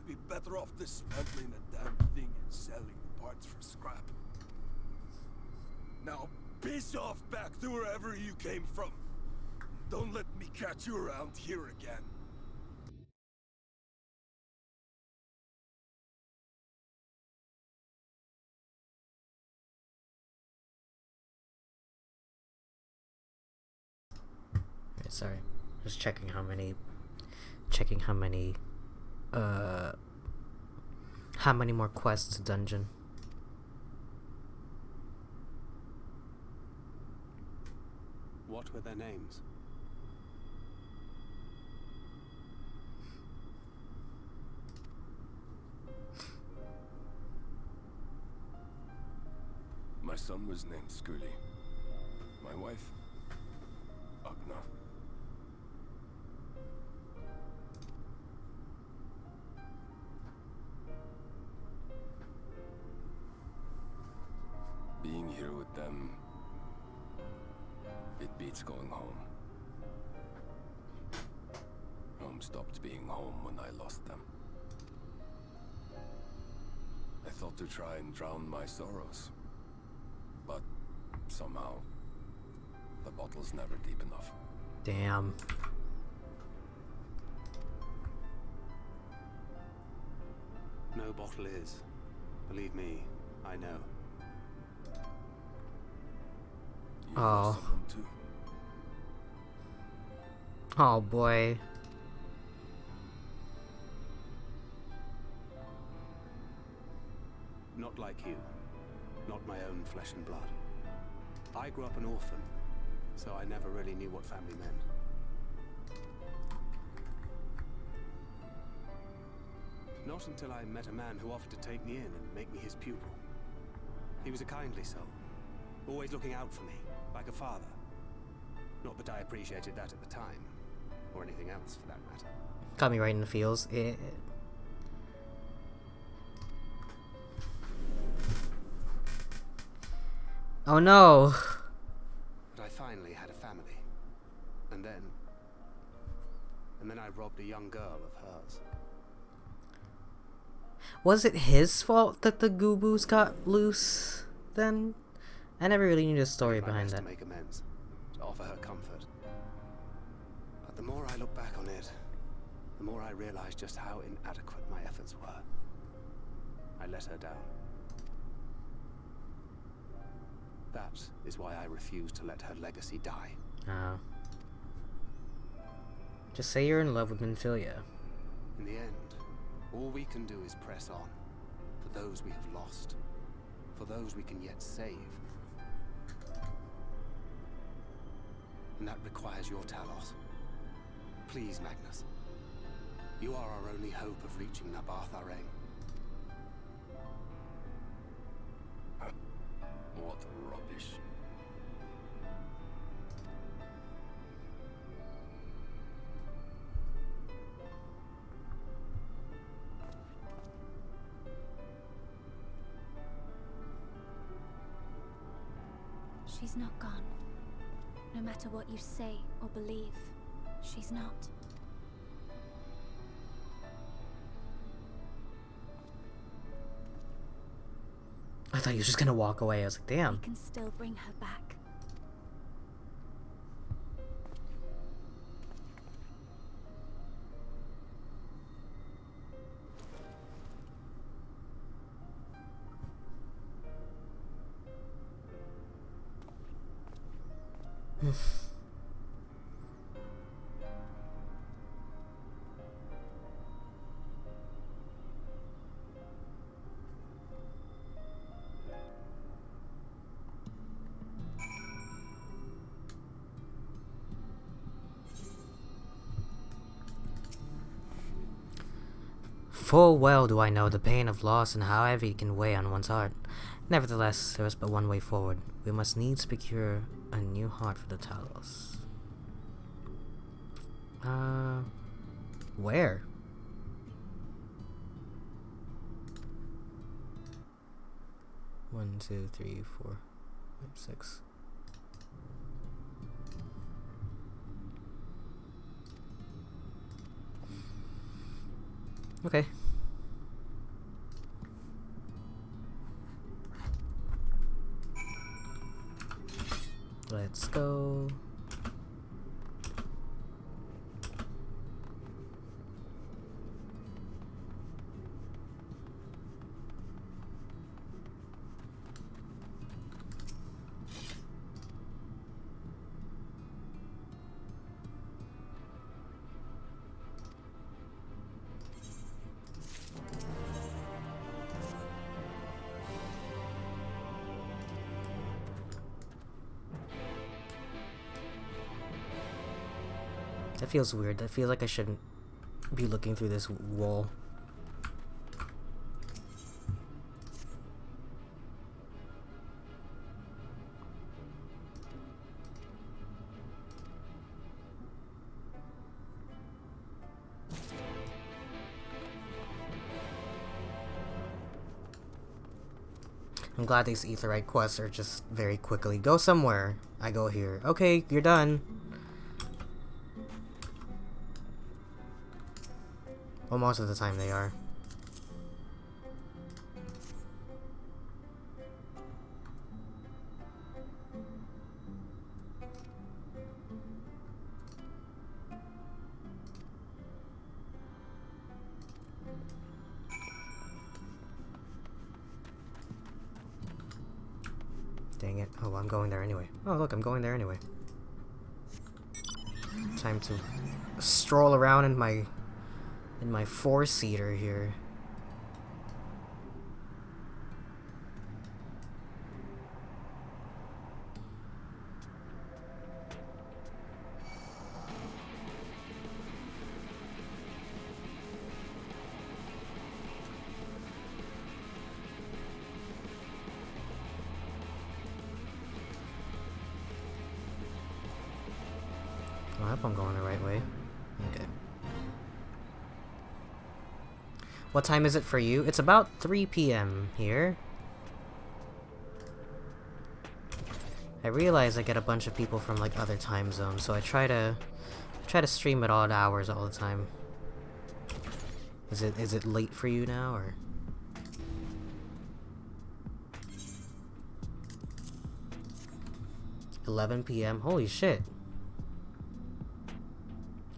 [SPEAKER 4] be better off dismantling the damn thing and selling parts for scrap. Now, piss off back to wherever you came from. Don't let me catch you around here again.
[SPEAKER 1] Alright, sorry. Just checking how many more quests to dungeon.
[SPEAKER 3] What were their names?
[SPEAKER 4] My son was named Scully. My wife, Agna. Being here with them, it beats going home. Home stopped being home when I lost them. I thought to try and drown my sorrows, but somehow the bottle's never deep enough.
[SPEAKER 1] Damn.
[SPEAKER 3] No bottle is. Believe me, I know.
[SPEAKER 4] You
[SPEAKER 1] Oh.
[SPEAKER 4] lost someone too.
[SPEAKER 1] Oh boy.
[SPEAKER 3] Not like you. Not my own flesh and blood. I grew up an orphan, so I never really knew what family meant. Not until I met a man who offered to take me in and make me his pupil. He was a kindly soul, always looking out for me, like a father. Not that I appreciated that at the time, or anything else for that matter.
[SPEAKER 1] Got me right in the feels. Oh no!
[SPEAKER 3] But I finally had a family. And then I robbed a young girl of hers.
[SPEAKER 1] Was it his fault that the Goobos got loose then? I never really knew the story behind that.
[SPEAKER 3] To make amends, to offer her comfort. But the more I look back on it, the more I realize just how inadequate my efforts were. I let her down. That is why I refuse to let her legacy die.
[SPEAKER 1] Oh. Just say you're in love with Minfilia.
[SPEAKER 3] In the end, all we can do is press on. For those we have lost. For those we can yet save. And that requires your Talos. Please, Magnus. You are our only hope of reaching Nabarth Arang.
[SPEAKER 4] What rubbish.
[SPEAKER 5] She's not gone. No matter what you say or believe, she's not.
[SPEAKER 1] I thought he was just gonna walk away. I was like, damn.
[SPEAKER 5] We can still bring her back.
[SPEAKER 1] Full well do I know the pain of loss and how heavy it can weigh on one's heart. Nevertheless, there is but one way forward. We must needs procure a new heart for the Talos. Where? One, two, three, four, five, six. Okay. go. That feels weird. That feels like I shouldn't be looking through this wall. I'm glad these Aetheryte quests are just very quickly. Go somewhere. I go here. Okay, you're done. Well, most of the time they are. Dang it. Oh, I'm going there anyway. Oh, look, I'm going there anyway. Time to stroll around in my four-seater here. I hope I'm going the right way. Okay. What time is it for you? It's about 3 p.m. here. I realize I get a bunch of people from like other time zones, so I try to stream at odd hours all the time. Is it late for you now, or? $11 p.m. Holy shit.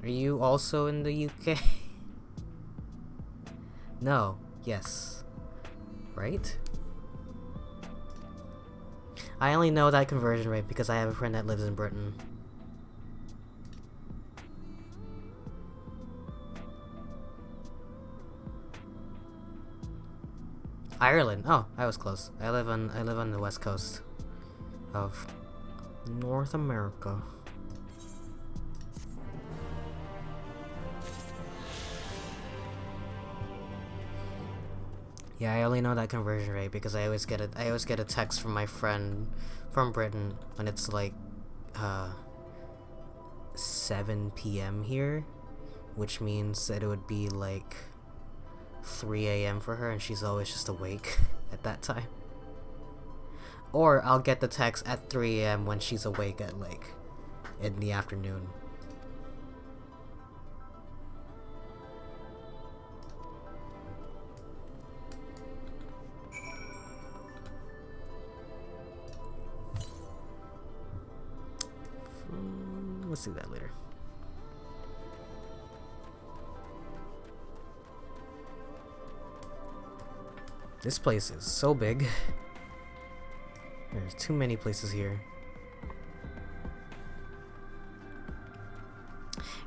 [SPEAKER 1] Are you also in the UK? No. Yes. Right? I only know that conversion rate because I have a friend that lives in Britain. Ireland. Oh, I was close. I live on the west coast of North America. Yeah, I only know that conversion rate because I always get a text from my friend from Britain when it's like 7 p.m. here, which means that it would be like 3 a.m. for her, and she's always just awake at that time. Or I'll get the text at 3 a.m. when she's awake at like in the afternoon. Let's do that later. This place is so big. There's too many places here.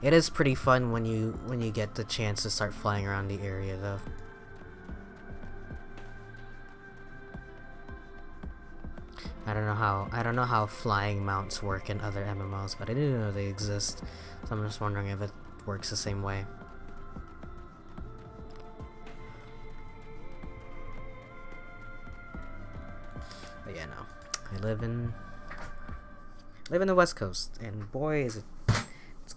[SPEAKER 1] It is pretty fun when you get the chance to start flying around the area though. I don't know how flying mounts work in other MMOs, but I didn't know they exist. So I'm just wondering if it works the same way. But yeah, no. I live in the West Coast, and boy is it's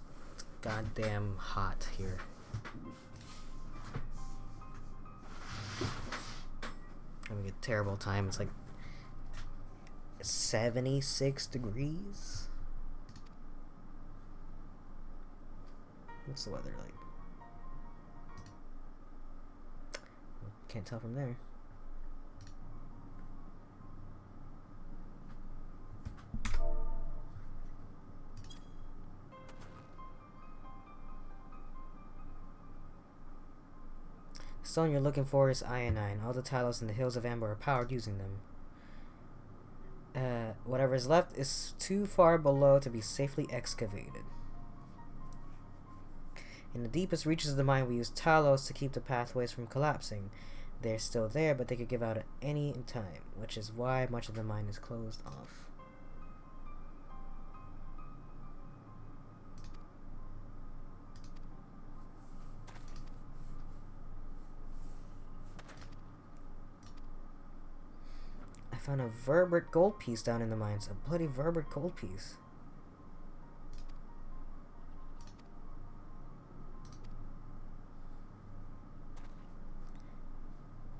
[SPEAKER 1] goddamn hot here. I'm having a terrible time. It's like 76 degrees. What's the weather like? Can't tell from there. The stone you're looking for is iodine. All the Talos in the Hills of Amber are powered using them. Whatever is left is too far below to be safely excavated. In the deepest reaches of the mine, we use Talos to keep the pathways from collapsing. They're still there, but they could give out at any time, which is why much of the mine is closed off. I found a Verbert gold piece down in the mines. A bloody Verbert gold piece.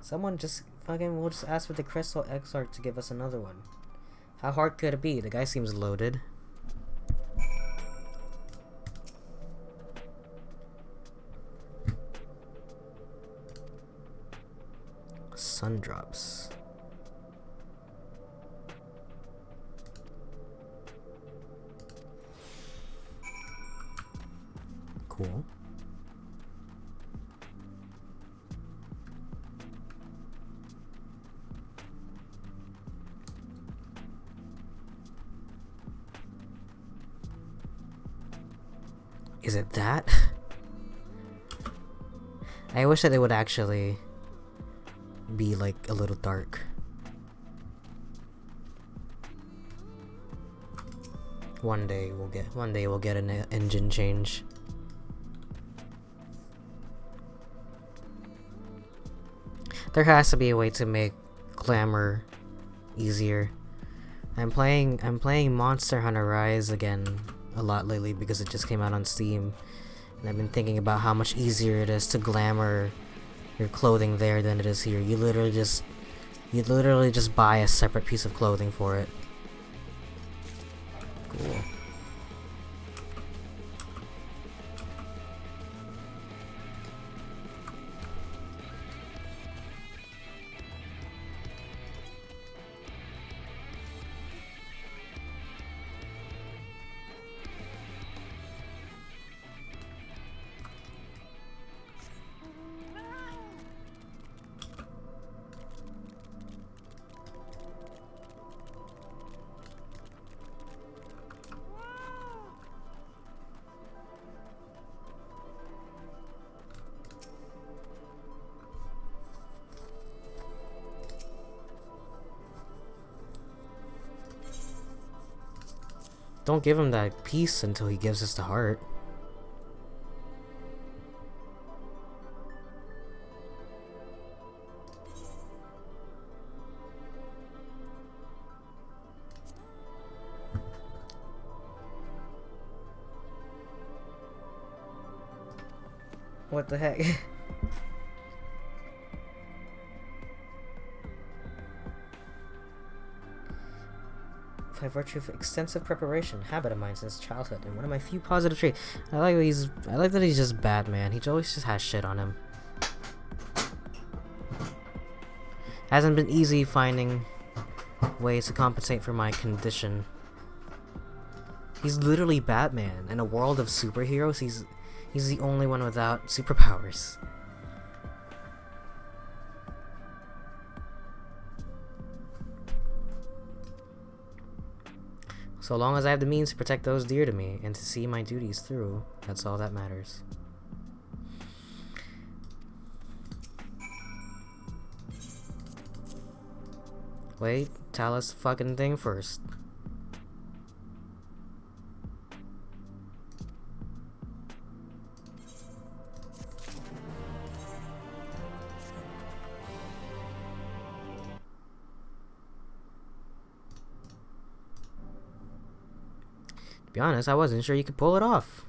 [SPEAKER 1] Someone just fucking will just ask for the Crystal Exarch to give us another one. How hard could it be? The guy seems loaded. Sun drops. Cool. Is it that? I wish that it would actually be like a little dark. One day we'll get an engine change. There has to be a way to make glamour easier. I'm playing Monster Hunter Rise again a lot lately because it just came out on Steam, and I've been thinking about how much easier it is to glamour your clothing there than it is here. You literally just buy a separate piece of clothing for it. Cool. Don't give him that piece until he gives us the heart. What the heck? By virtue of extensive preparation, habit of mine since childhood, and one of my few positive traits. I like that he's just Batman. He always just has shit on him. Hasn't been easy finding ways to compensate for my condition. He's literally Batman. In a world of superheroes, he's the only one without superpowers. So long as I have the means to protect those dear to me and to see my duties through, that's all that matters. Wait, tell us the fucking thing first. To be honest, I wasn't sure you could pull it off.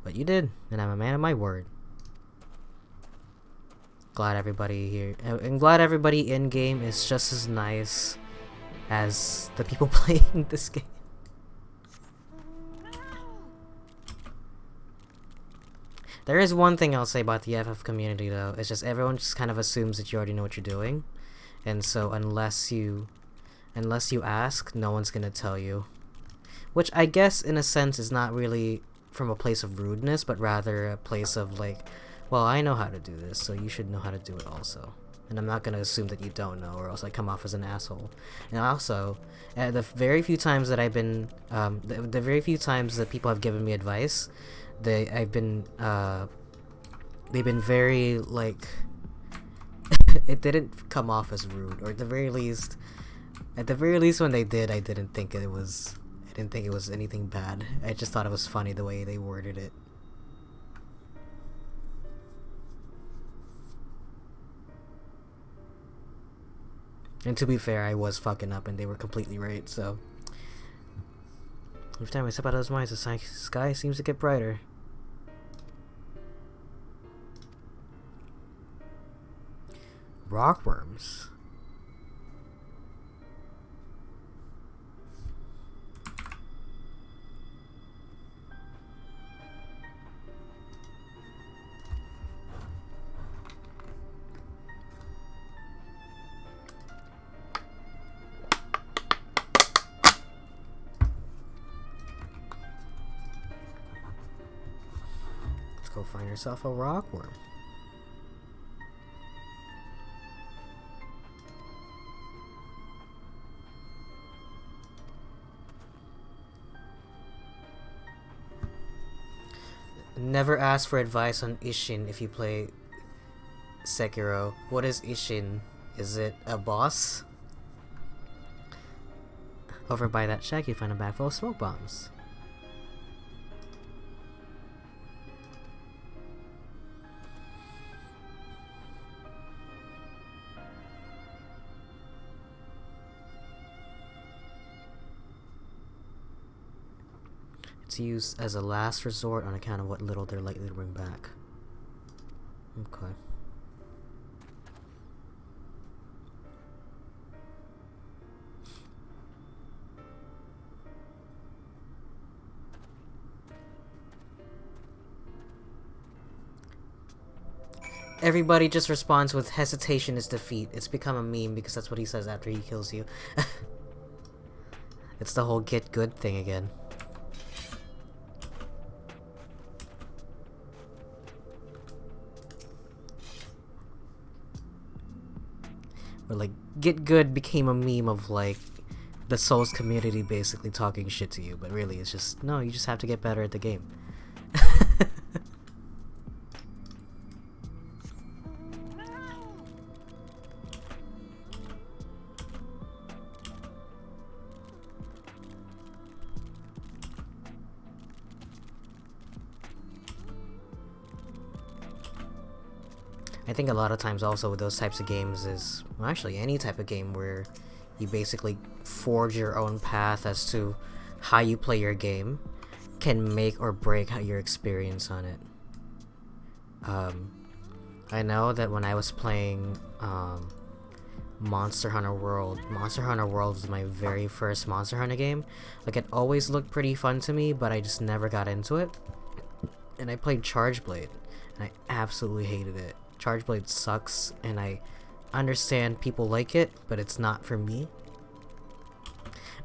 [SPEAKER 1] But you did, and I'm a man of my word. Glad everybody here, and glad everybody in game is just as nice as the people playing this game. There is one thing I'll say about the FF community though, it's just everyone just kind of assumes that you already know what you're doing, and so unless you ask, no one's gonna tell you. Which I guess in a sense is not really from a place of rudeness, but rather a place of like well, I know how to do this, so you should know how to do it also. And I'm not gonna assume that you don't know, or else I come off as an asshole. And also, the very few times that I've been, the very few times that people have given me advice, they've been very, like, it didn't come off as rude, or at the very least when they did, I didn't think it was anything bad. I just thought it was funny the way they worded it. And to be fair, I was fucking up and they were completely right, so. Every time I step out of those mines, the sky seems to get brighter. Rockworms. Let's go find yourself a rockworm. Never ask for advice on Ishin if you play Sekiro. What is Ishin? Is it a boss? Over by that shack you find a bag full of smoke bombs. It's used as a last resort on account of what little they're likely to bring back. Okay. Everybody just responds with hesitation is defeat. It's become a meme because that's what he says after he kills you. It's the whole get good thing again. Or like, get good became a meme of like the Souls community basically talking shit to you, but really it's just, no, you just have to get better at the game. I think a lot of times also with those types of games is, well, actually any type of game where you basically forge your own path as to how you play your game can make or break how your experience on it. I know that when I was playing Monster Hunter World was my very first Monster Hunter game. Like, it always looked pretty fun to me, but I just never got into it. And I played Charge Blade, and I absolutely hated it. Charge Blade sucks, and I understand people like it, but it's not for me.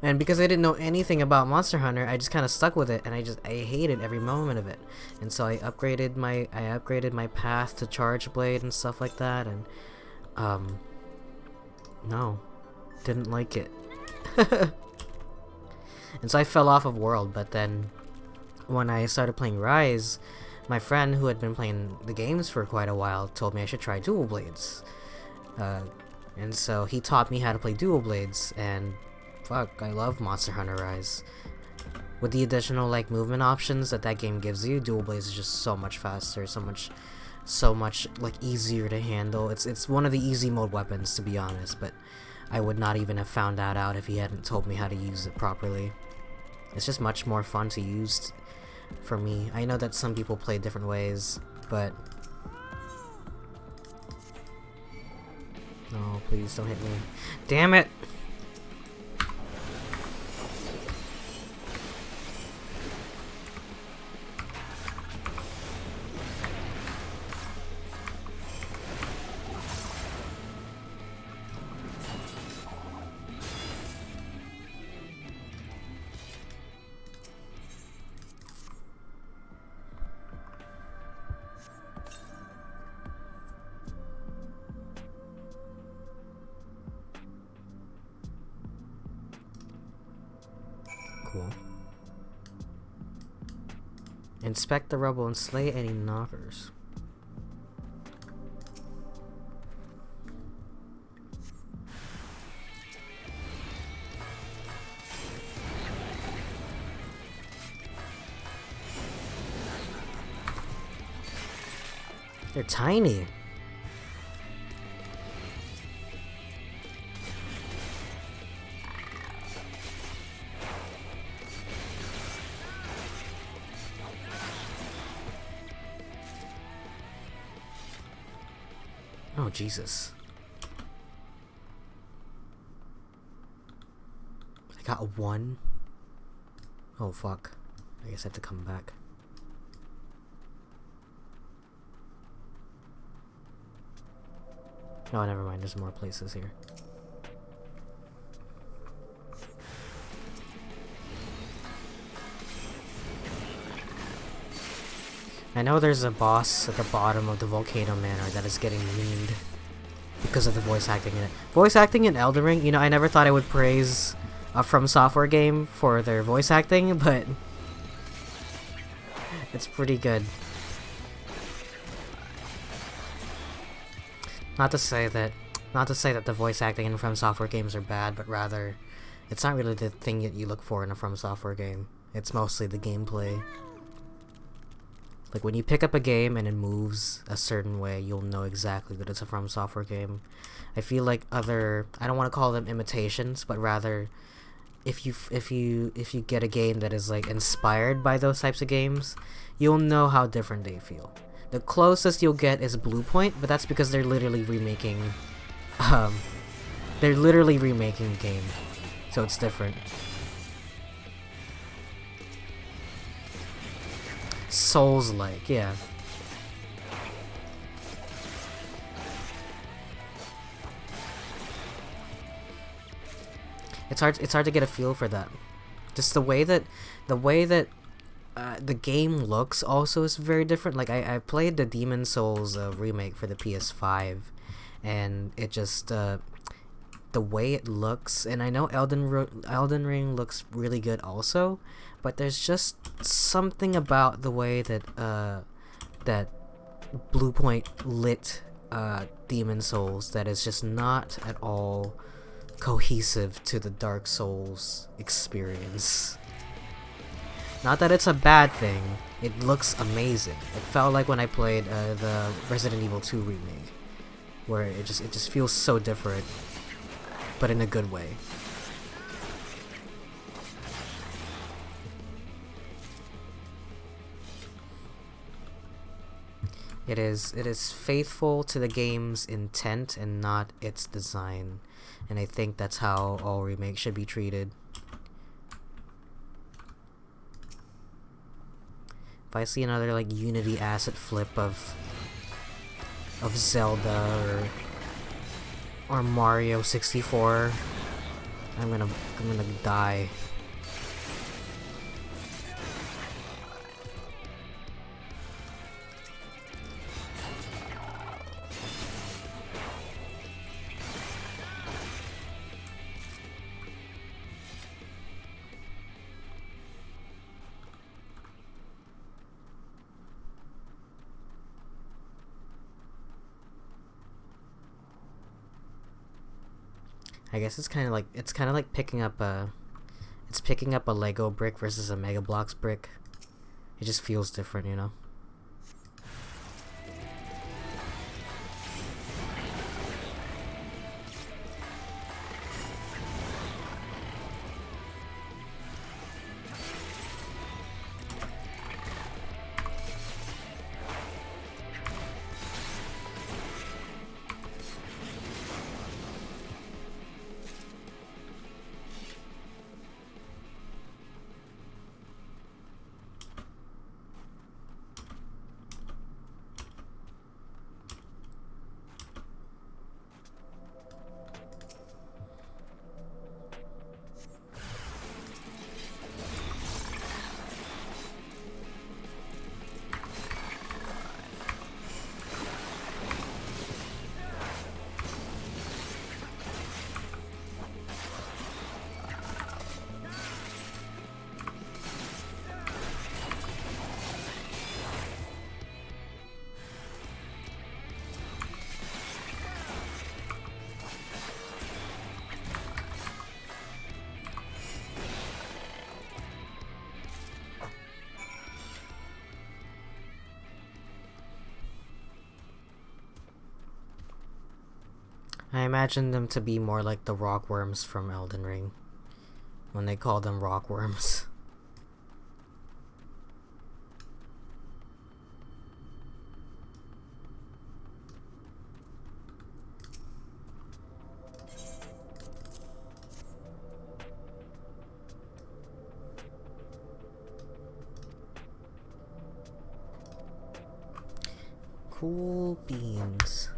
[SPEAKER 1] And because I didn't know anything about Monster Hunter, I just kind of stuck with it, and I hated every moment of it. And so I upgraded my path to Charge Blade and stuff like that, and no, didn't like it. And so I fell off of World, but then when I started playing Rise, my friend who had been playing the games for quite a while told me I should try Dual Blades. And so he taught me how to play Dual Blades, and fuck, I love Monster Hunter Rise. With the additional like movement options that game gives you, Dual Blades is just so much faster, so much like easier to handle. It's one of the easy mode weapons, to be honest, but I would not even have found that out if he hadn't told me how to use it properly. It's just much more fun to use for me. I know that some people play different ways, but no, please don't hit me. Damn it! cool. Inspect the rubble and slay any knockers. They're tiny. Oh, Jesus. I got a 1. Oh, fuck. I guess I have to come back. Oh, never mind. There's more places here. I know there's a boss at the bottom of the Volcano Manor that is getting memed because of the voice acting in it. Voice acting in Elden Ring, you know, I never thought I would praise a From Software game for their voice acting, but it's pretty good. Not to say that the voice acting in From Software games are bad, but rather, it's not really the thing that you look for in a From Software game. It's mostly the gameplay. Like, when you pick up a game and it moves a certain way, you'll know exactly that it's a From Software game. I feel like I don't want to call them imitations, but rather, if you get a game that is like inspired by those types of games, you'll know how different they feel. The closest you'll get is Blue Point, but that's because they're literally remaking a game, so it's different. Souls-like, yeah. It's hard to get a feel for that. Just the way that the game looks also is very different. Like I played the Demon Souls remake for the PS5, and it just the way it looks, and I know Elden Ring looks really good also, but there's just something about the way that that Blue Point lit Demon Souls that is just not at all cohesive to the Dark Souls experience. Not that it's a bad thing, it looks amazing. It felt like when I played the Resident Evil 2 remake, where it just feels so different, but in a good way. It is faithful to the game's intent and not its design, and I think that's how all remakes should be treated. If I see another like Unity asset flip of Zelda or Mario 64, I'm gonna die. I guess it's kind of like picking up a Lego brick versus a Mega Bloks brick. It just feels different, you know. I imagine them to be more like the rock worms from Elden Ring, when they call them rock worms. Cool beans.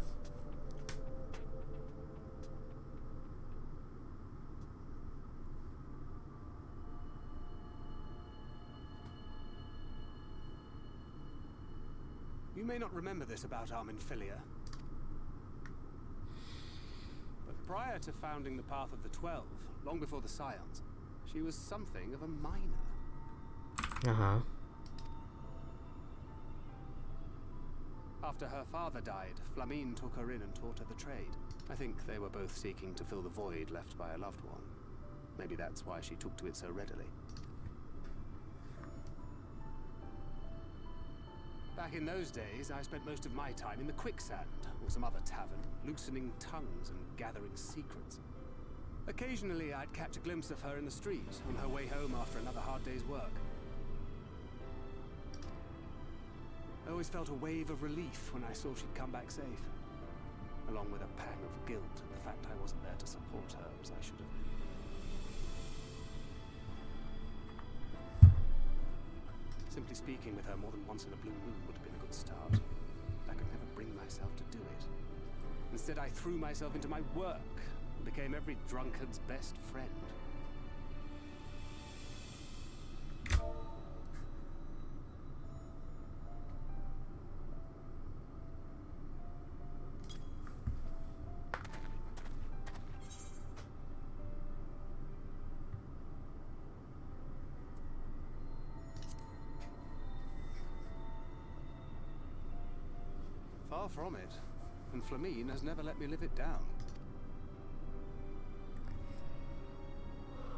[SPEAKER 3] You may not remember this about Arminfilia, but prior to founding the Path of the 12, long before the Scions, she was something of a minor.
[SPEAKER 1] Uh-huh.
[SPEAKER 3] After her father died, Flamine took her in and taught her the trade. I think they were both seeking to fill the void left by a loved one. Maybe that's why she took to it so readily. Back in those days, I spent most of my time in the Quicksand, or some other tavern, loosening tongues and gathering secrets. Occasionally, I'd catch a glimpse of her in the street, on her way home after another hard day's work. I always felt a wave of relief when I saw she'd come back safe, along with a pang of guilt at the fact I wasn't there to support her as I should have been. Simply speaking with her more than once in a blue moon would have been a good start. I could never bring myself to do it. Instead, I threw myself into my work and became every drunkard's best friend. Far from it, and Flamine has never let me live it down.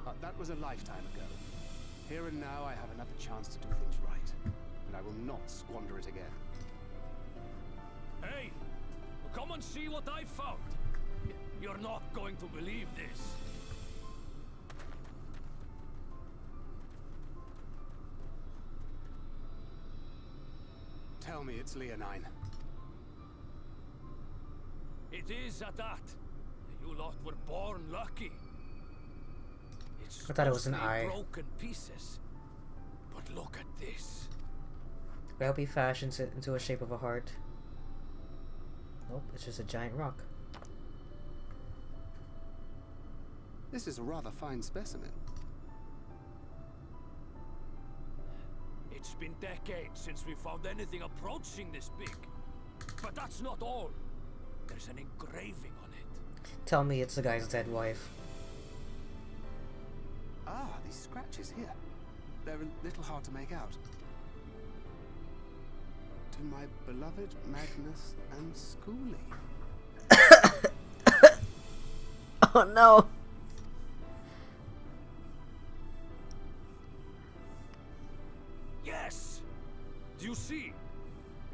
[SPEAKER 3] But that was a lifetime ago. Here and now I have another chance to do things right, and I will not squander it again.
[SPEAKER 6] Hey! Come and see what I found! You're not going to believe this.
[SPEAKER 3] Tell me it's Leonine.
[SPEAKER 6] It is at that. You lot were born lucky. It's
[SPEAKER 1] I thought it was an
[SPEAKER 6] mostly
[SPEAKER 1] eye.
[SPEAKER 6] broken pieces. But look at this.
[SPEAKER 1] I hope he fashions it into a shape of a heart. Nope, it's just a giant rock.
[SPEAKER 3] This is a rather fine specimen.
[SPEAKER 6] It's been decades since we found anything approaching this big. But that's not all. There's an engraving on it.
[SPEAKER 1] Tell me it's the guy's dead wife.
[SPEAKER 3] Ah, these scratches here. They're a little hard to make out. To my beloved Magnus and Schoolie.
[SPEAKER 1] Oh no!
[SPEAKER 6] Yes! Do you see?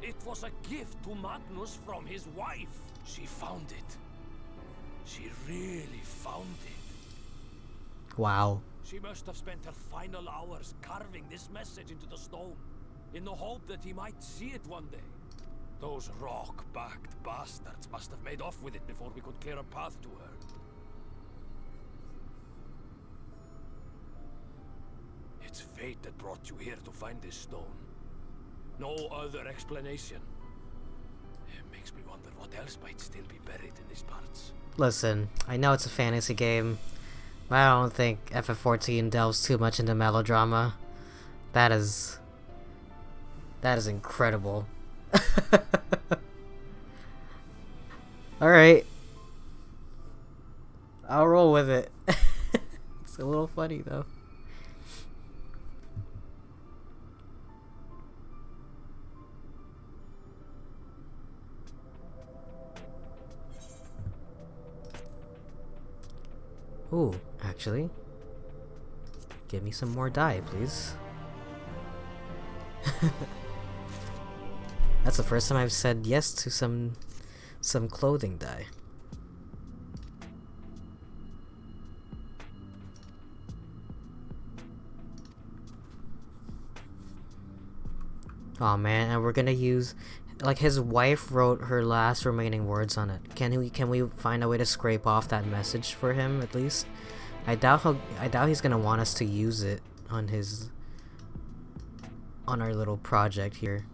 [SPEAKER 6] It was a gift to Magnus from his wife. She found it. She really found it.
[SPEAKER 1] Wow.
[SPEAKER 6] She must have spent her final hours carving this message into the stone, in the hope that he might see it one day. Those rock-backed bastards must have made off with it before we could clear a path to her. It's fate that brought you here to find this stone. No other explanation. It makes me wonder what else might still be buried in these parts.
[SPEAKER 1] Listen, I know it's a fantasy game, but I don't think FF14 delves too much into melodrama. That is incredible. Alright. I'll roll with it. It's a little funny though. Ooh, actually, give me some more dye, please. That's the first time I've said yes to some clothing dye. Oh man, and we're gonna use, like, his wife wrote her last remaining words on it. Can we find a way to scrape off that message for him at least? I doubt he's gonna want us to use it on our little project here.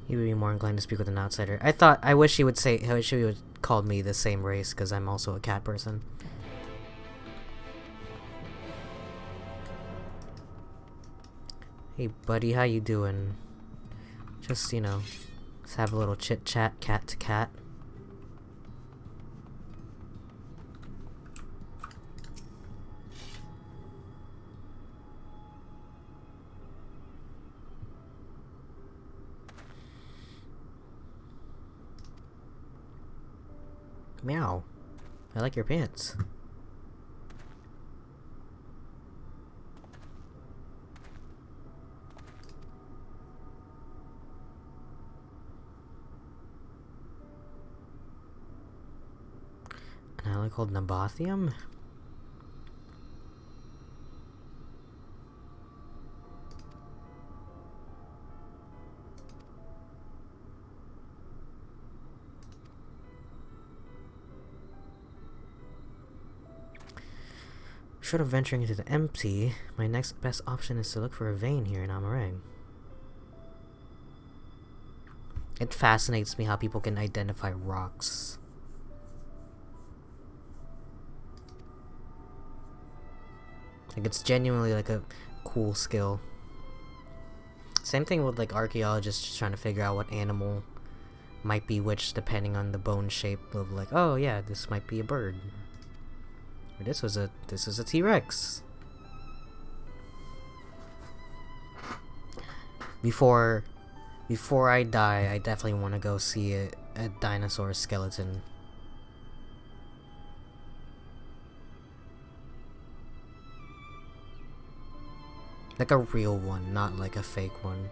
[SPEAKER 1] He would be more inclined to speak with an outsider. I wish he would call me the same race, because I'm also a cat person. Hey buddy, how you doing? Just, you know, let's have a little chit chat, cat to cat. Meow. I like your pants. An ally called Nabathium? Short of venturing into the empty, my next best option is to look for a vein here in Amarang. It fascinates me how people can identify rocks. Like, it's genuinely like a cool skill. Same thing with like archaeologists just trying to figure out what animal might be which depending on the bone shape of, like, oh yeah, this might be a bird. Or this was a T-Rex. Before I die, I definitely want to go see a dinosaur skeleton. Like a real one, not like a fake one.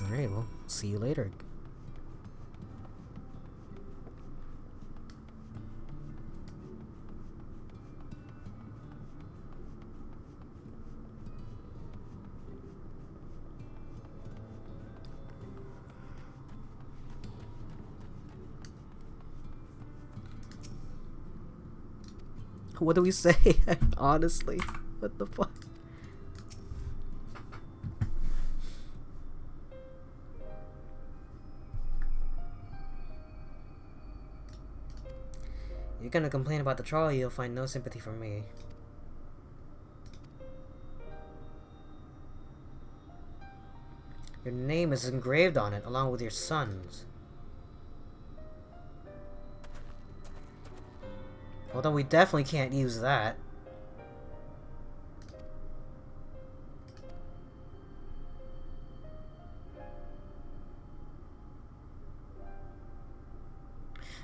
[SPEAKER 1] Alright, well, see you later. What do we say? Honestly, what the fuck? You're gonna complain about the trolley, you'll find no sympathy from me. Your name is engraved on it, along with your son's. Although we definitely can't use that.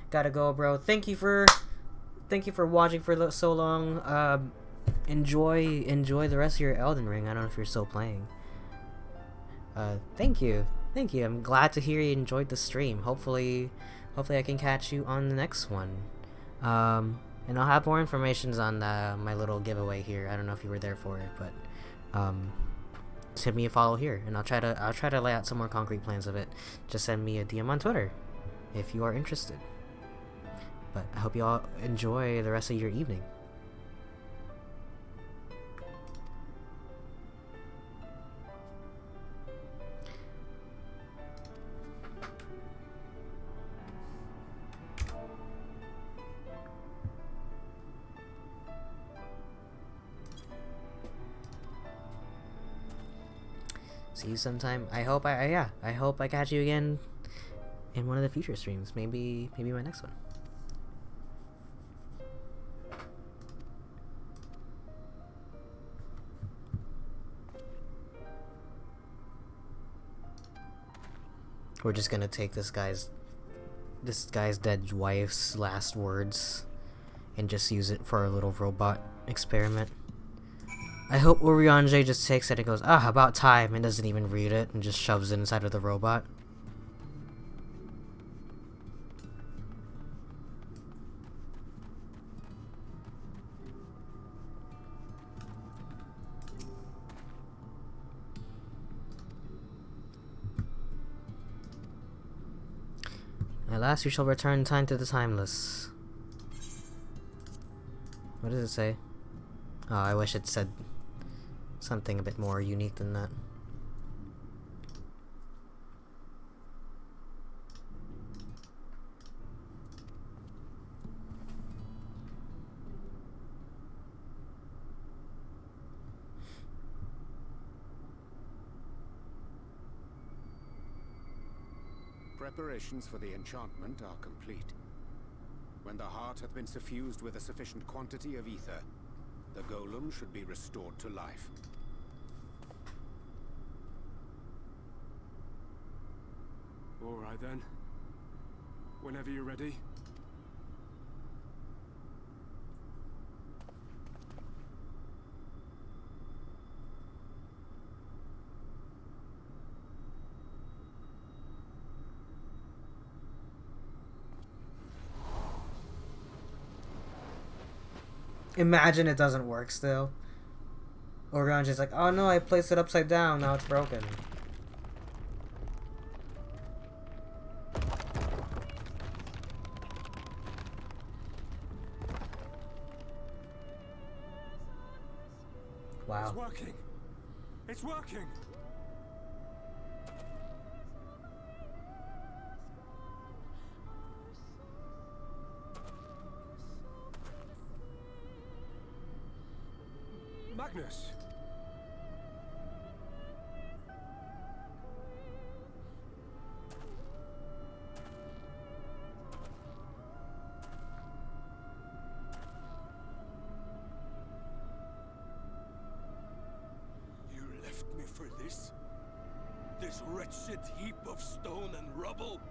[SPEAKER 1] Gotta go, bro. Thank you for watching for so long. Enjoy the rest of your Elden Ring. I don't know if you're still playing. Thank you. I'm glad to hear you enjoyed the stream. Hopefully I can catch you on the next one. And I'll have more information on my little giveaway here. I don't know if you were there for it, but send me a follow here, and I'll try to lay out some more concrete plans of it. Just send me a DM on Twitter if you are interested. But I hope you all enjoy the rest of your evening. See you sometime. I hope I hope I catch you again in one of the future streams. Maybe my next one. We're just gonna take this guy's dead wife's last words and just use it for a little robot experiment. I hope Urianger just takes it and goes, "Ah, about time," and doesn't even read it and just shoves it inside of the robot. At last you shall return time to the timeless. What does it say? Oh, I wish it said something a bit more unique than that.
[SPEAKER 7] Preparations for the enchantment are complete. When the heart hath been suffused with a sufficient quantity of ether, the golem should be restored to life.
[SPEAKER 2] All right then. Whenever you're ready.
[SPEAKER 1] Imagine it doesn't work still. Orion's like, "Oh no, I placed it upside down, now it's broken." Wow.
[SPEAKER 2] It's working. It's working. Magnus.
[SPEAKER 6] You left me for this? This wretched heap of stone and rubble?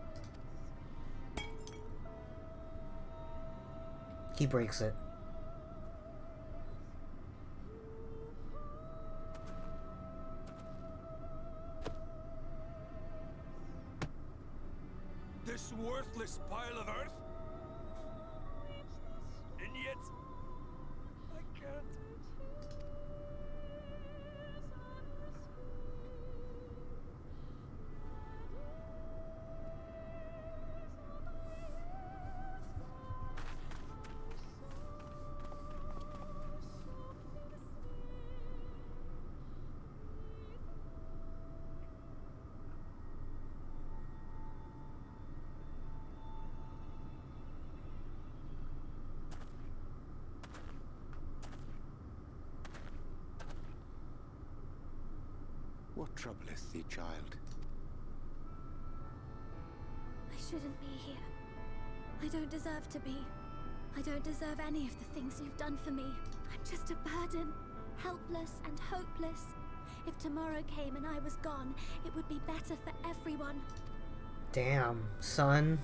[SPEAKER 1] He breaks it.
[SPEAKER 6] This worthless pile of earth? And yet, I can't.
[SPEAKER 7] What troubleth thee, child?
[SPEAKER 5] I shouldn't be here. I don't deserve to be. I don't deserve any of the things you've done for me. I'm just a burden, helpless and hopeless. If tomorrow came and I was gone, it would be better for everyone.
[SPEAKER 1] Damn, son.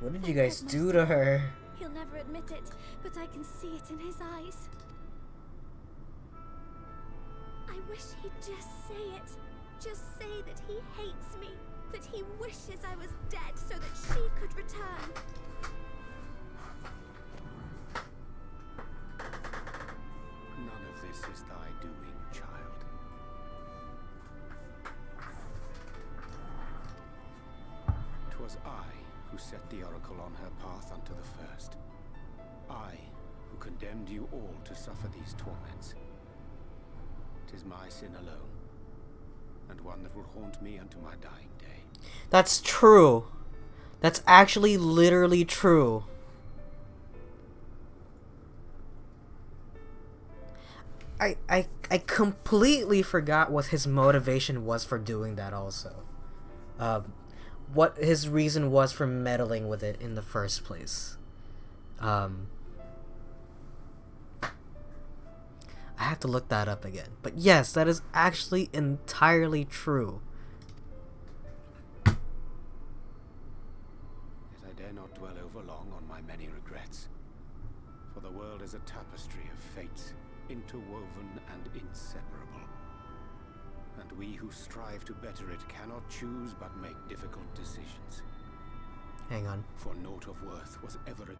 [SPEAKER 1] What did you
[SPEAKER 5] Thank
[SPEAKER 1] guys
[SPEAKER 5] goodness.
[SPEAKER 1] do to her?
[SPEAKER 5] He'll never admit it, but I can see it in his eyes. I wish he'd just say it. Just say that he hates me. That he wishes I was dead so that she could return.
[SPEAKER 7] None of this is thy doing, child. the Oracle on her path unto the first. I, who condemned you all to suffer these torments. 'Tis my sin alone, and one that will haunt me unto my dying day.
[SPEAKER 1] That's true. That's actually literally true. I completely forgot what his motivation was for doing that also. What his reason was for meddling with it in the first place. I have to look that up again. But yes, that is actually entirely true.
[SPEAKER 7] Yet I dare not dwell over long on my many regrets. For the world is a tapestry of fates, interwoven and inseparable. And we who strive to better it cannot choose but make difficult decisions.
[SPEAKER 1] Hang on.
[SPEAKER 7] For naught of worth was ever a...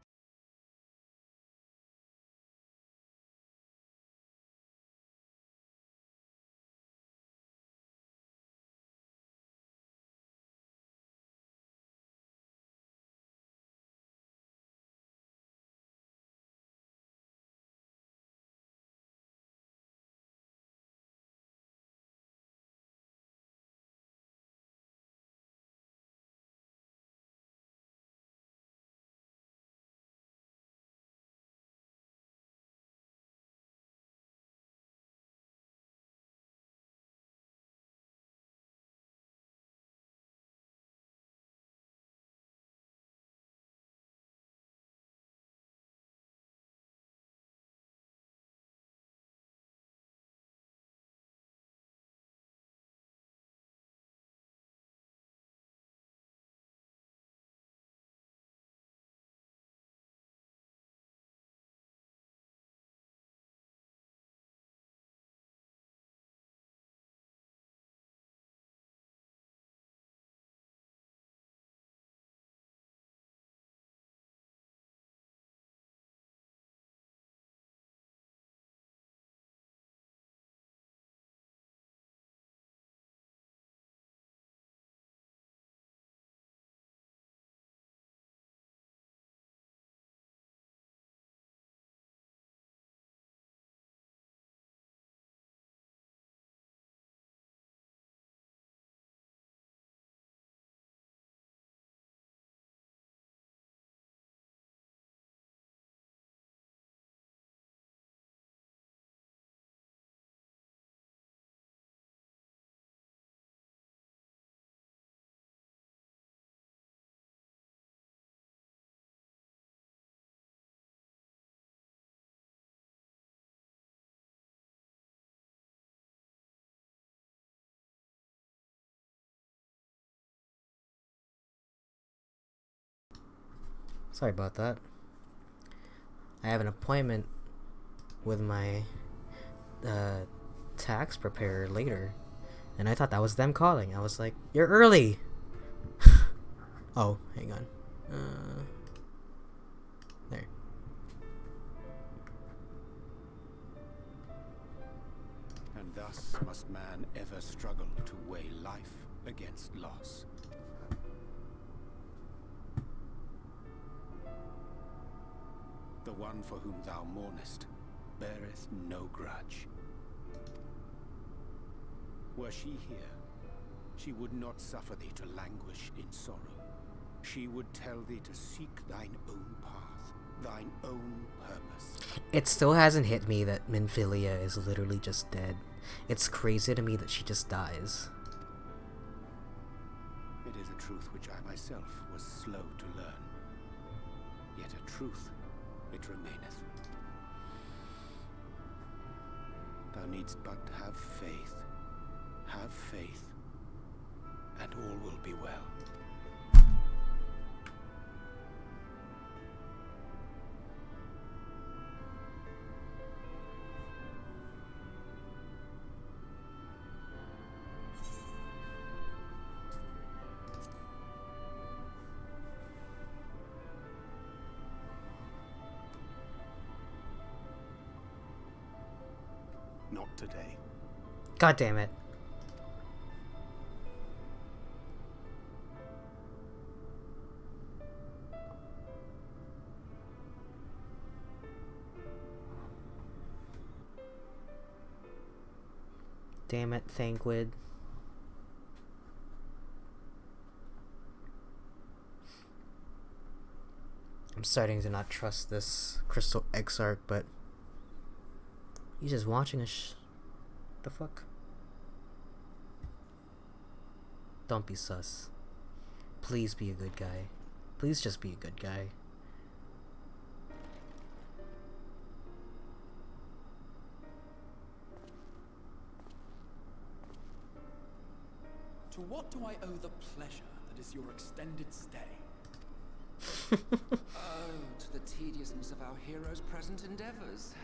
[SPEAKER 1] Sorry about that. I have an appointment with my tax preparer later, and I thought that was them calling. I was like, "You're early." Oh, hang on. There.
[SPEAKER 7] And thus must man ever struggle to weigh life against loss. The one for whom thou mournest beareth no grudge. Were she here, she would not suffer thee to languish in sorrow. She would tell thee to seek thine own path, thine own purpose.
[SPEAKER 1] It still hasn't hit me that Minfilia is literally just dead. It's crazy to me that she just dies.
[SPEAKER 7] It is a truth which I myself was slow to learn. Yet a truth it remaineth. Thou needst but have faith. Have faith, and all will be well. Not today.
[SPEAKER 1] God damn it. Damn it, Thankwid. I'm starting to not trust this Crystal Exarch, but he's just watching us. The fuck? Don't be sus. Please be a good guy. Please just be a good guy.
[SPEAKER 8] To what do I owe the pleasure that is your extended stay?
[SPEAKER 9] Oh, to the tediousness of our heroes' present endeavors.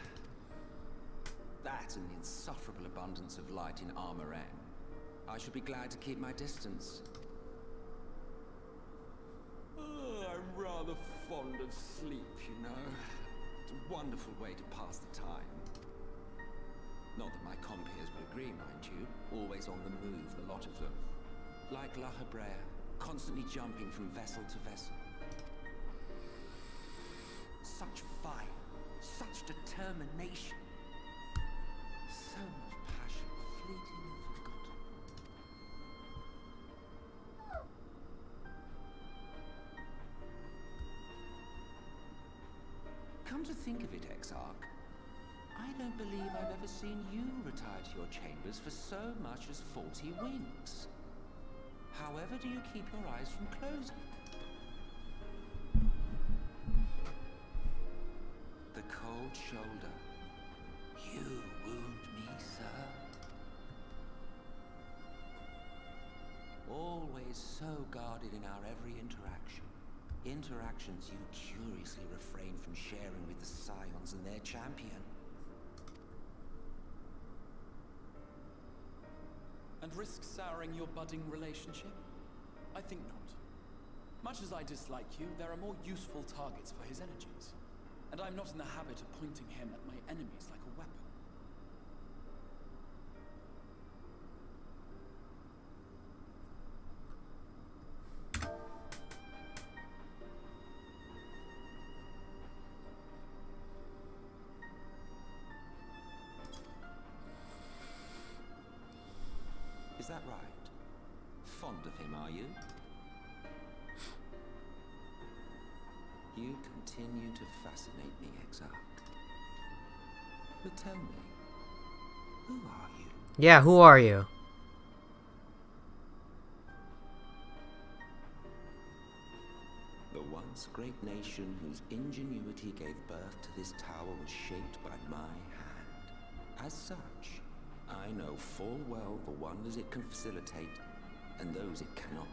[SPEAKER 9] That and the insufferable abundance of light in Armoren. I should be glad to keep my distance. I'm rather fond of sleep, you know. It's a wonderful way to pass the time. Not that my compeers will agree, mind you. Always on the move, the lot of them. Like La Hebrea, constantly jumping from vessel to vessel. Such fire, such determination. So much passion, fleeting and forgotten. Come to think of it, Exarch, I don't believe I've ever seen you retire to your chambers for so much as 40 winks. However do you keep your eyes from closing? The cold shoulder. You wound me, sir. Always so guarded in our every interaction. Interactions you curiously refrain from sharing with the Scions and their champion.
[SPEAKER 8] And risk souring your budding relationship? I think not. Much as I dislike you, there are more useful targets for his energies. And I'm not in the habit of pointing him at my enemies like a weapon.
[SPEAKER 9] Is that right? Fond of him, are you? You continue to fascinate me, Exarch. But tell me, who are you?
[SPEAKER 1] Yeah, who are you?
[SPEAKER 9] The once great nation whose ingenuity gave birth to this tower was shaped by my hand. As such, I know full well the wonders it can facilitate and those it cannot.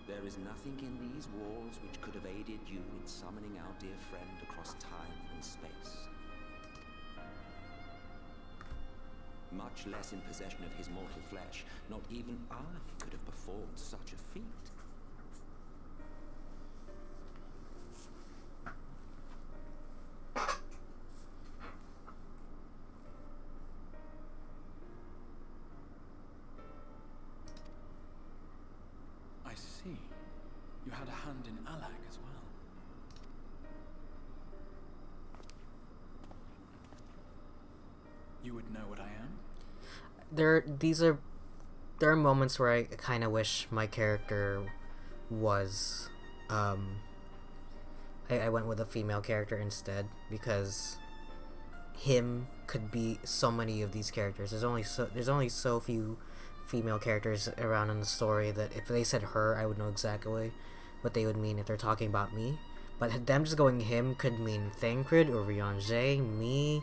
[SPEAKER 9] There is nothing in these walls which could have aided you in summoning our dear friend across time and space. Much less in possession of his mortal flesh, not even I could have performed such a feat.
[SPEAKER 8] I see. You had a hand in Alag as well. You would know what I am?
[SPEAKER 1] There are moments where I kind of wish my character was I went with a female character instead, because him could be so many of these characters. There's only so few female characters around in the story that if they said her, I would know exactly what they would mean if they're talking about me. But them just going him could mean Thancred or Riange, me,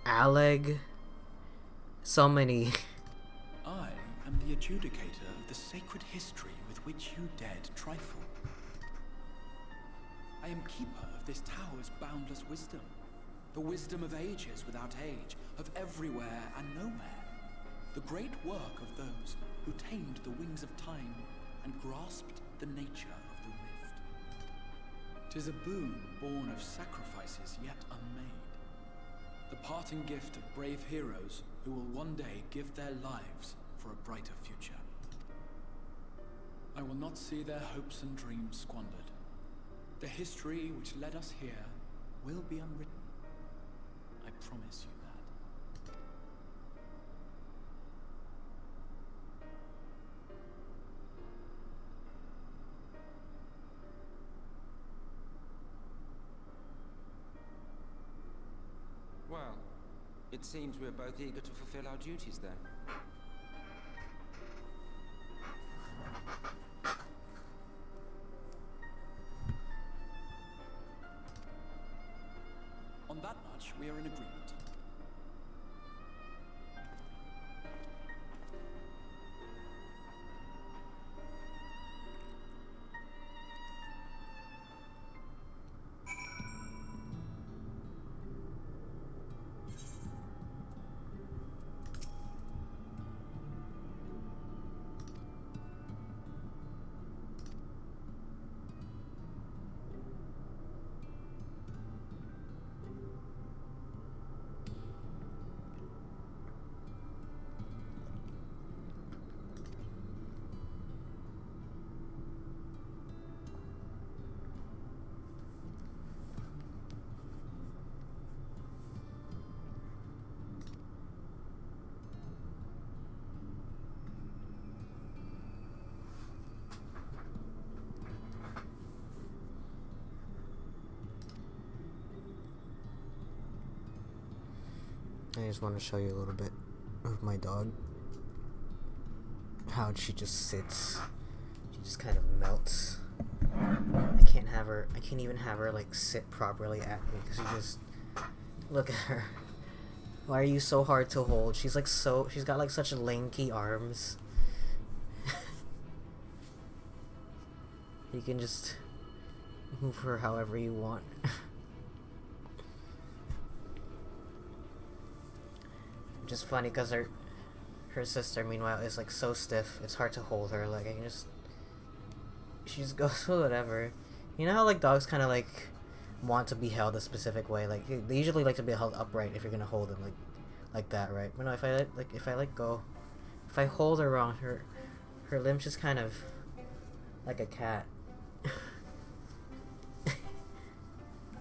[SPEAKER 1] Aleg, so many.
[SPEAKER 8] I am the adjudicator of the sacred history with which you dared trifle. I am keeper of this tower's boundless wisdom. The wisdom of ages without age, of everywhere and nowhere. The great work of those who tamed the wings of time and grasped the nature of the rift. 'Tis a boon born of sacrifices yet unmade. The parting gift of brave heroes who will one day give their lives for a brighter future. I will not see their hopes and dreams squandered. The history which led us here will be unwritten. I promise you that.
[SPEAKER 9] It seems we're both eager to fulfill our duties then.
[SPEAKER 8] On that much, we are in agreement.
[SPEAKER 1] I just want to show you a little bit of my dog. How she just sits. She just kind of melts. I can't even have her like sit properly at me because she just, look at her. Why are you so hard to hold? She's got like such lanky arms. You can just move her however you want. Just funny because her sister, meanwhile, is like so stiff. It's hard to hold her. Like she just goes with whatever. You know how like dogs kind of like want to be held a specific way. Like they usually like to be held upright if you're gonna hold them like that, right? But no, if I let go, if I hold her wrong, her limbs just kind of like a cat.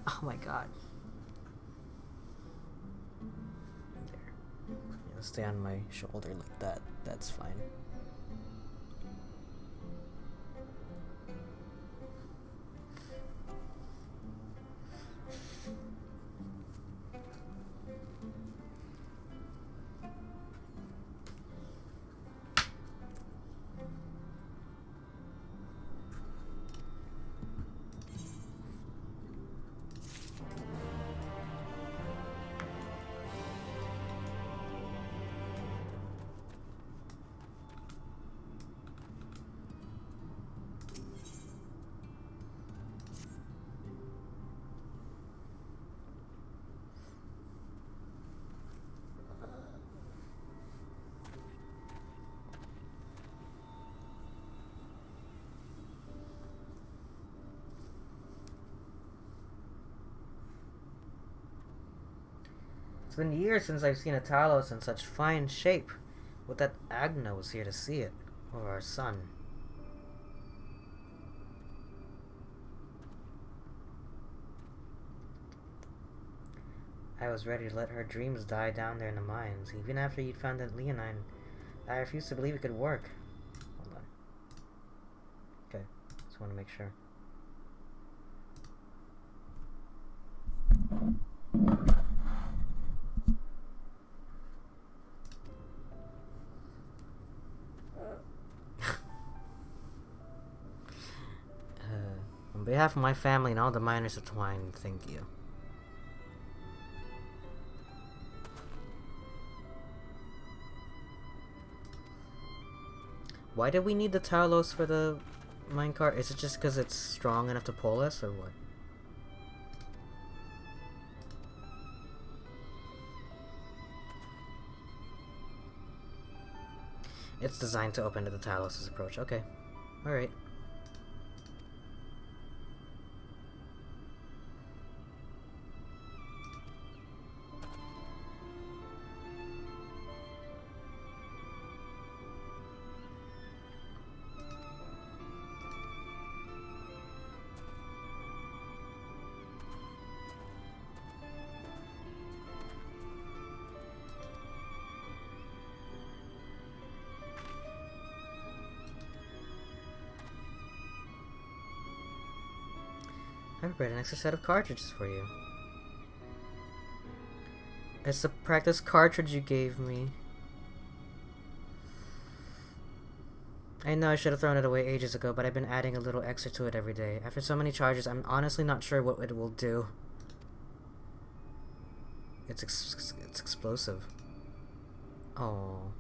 [SPEAKER 1] Oh my god. Stay on my shoulder like that. That's fine. It's been years since I've seen a Talos in such fine shape. Would that Agna was here to see it, or our son. I was ready to let her dreams die down there in the mines, even after you'd found that Leonine. I refused to believe it could work. Hold on. Okay, just want to make sure. On behalf of my family and all the miners of Twine, thank you. Why did we need the Talos for the minecart? Is it just because it's strong enough to pull us, or what? It's designed to open to the Talos' approach. Okay. Alright. I prepared an extra set of cartridges for you. It's the practice cartridge you gave me. I know I should have thrown it away ages ago, but I've been adding a little extra to it every day. After so many charges, I'm honestly not sure what it will do. It's explosive. Oh.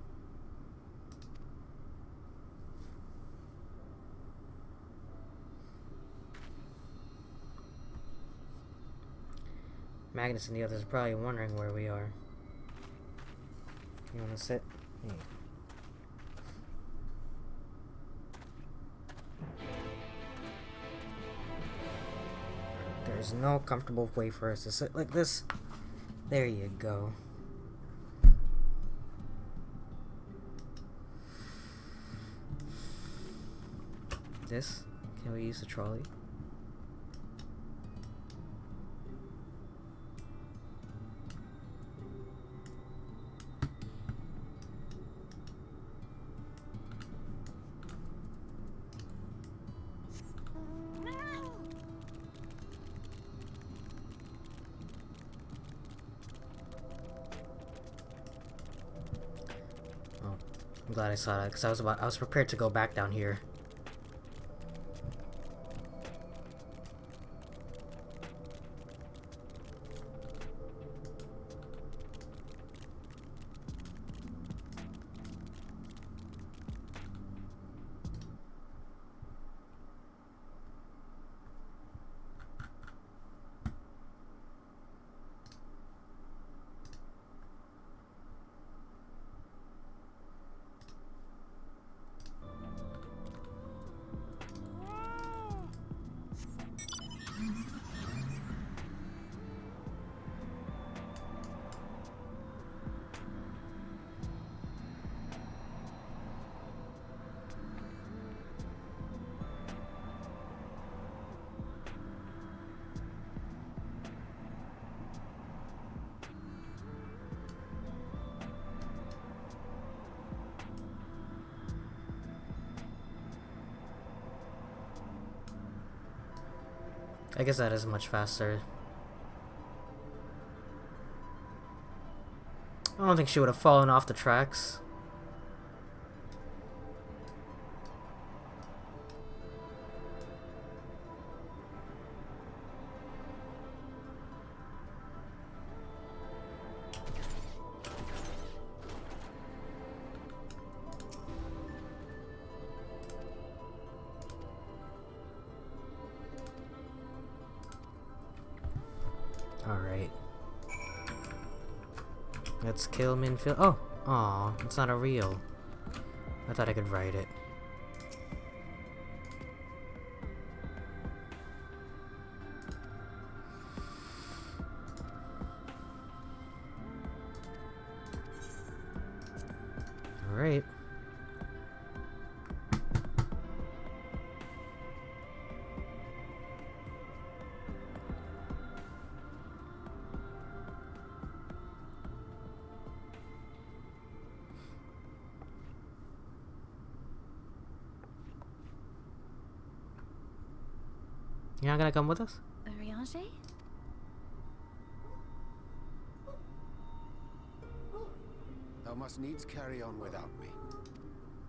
[SPEAKER 1] Magnus and the others are probably wondering where we are. You wanna sit? Hmm. There's no comfortable way for us to sit like this. There you go. This? Can we use the trolley? I'm glad I saw that, because I was prepared to go back down here. I guess that is much faster. I don't think she would have fallen off the tracks. Alright. Let's kill Minfield. Oh! Aw, it's not a real. I thought I could write it. Alright. You're not gonna come with us?
[SPEAKER 5] Urianger?
[SPEAKER 7] Thou must needs carry on without me.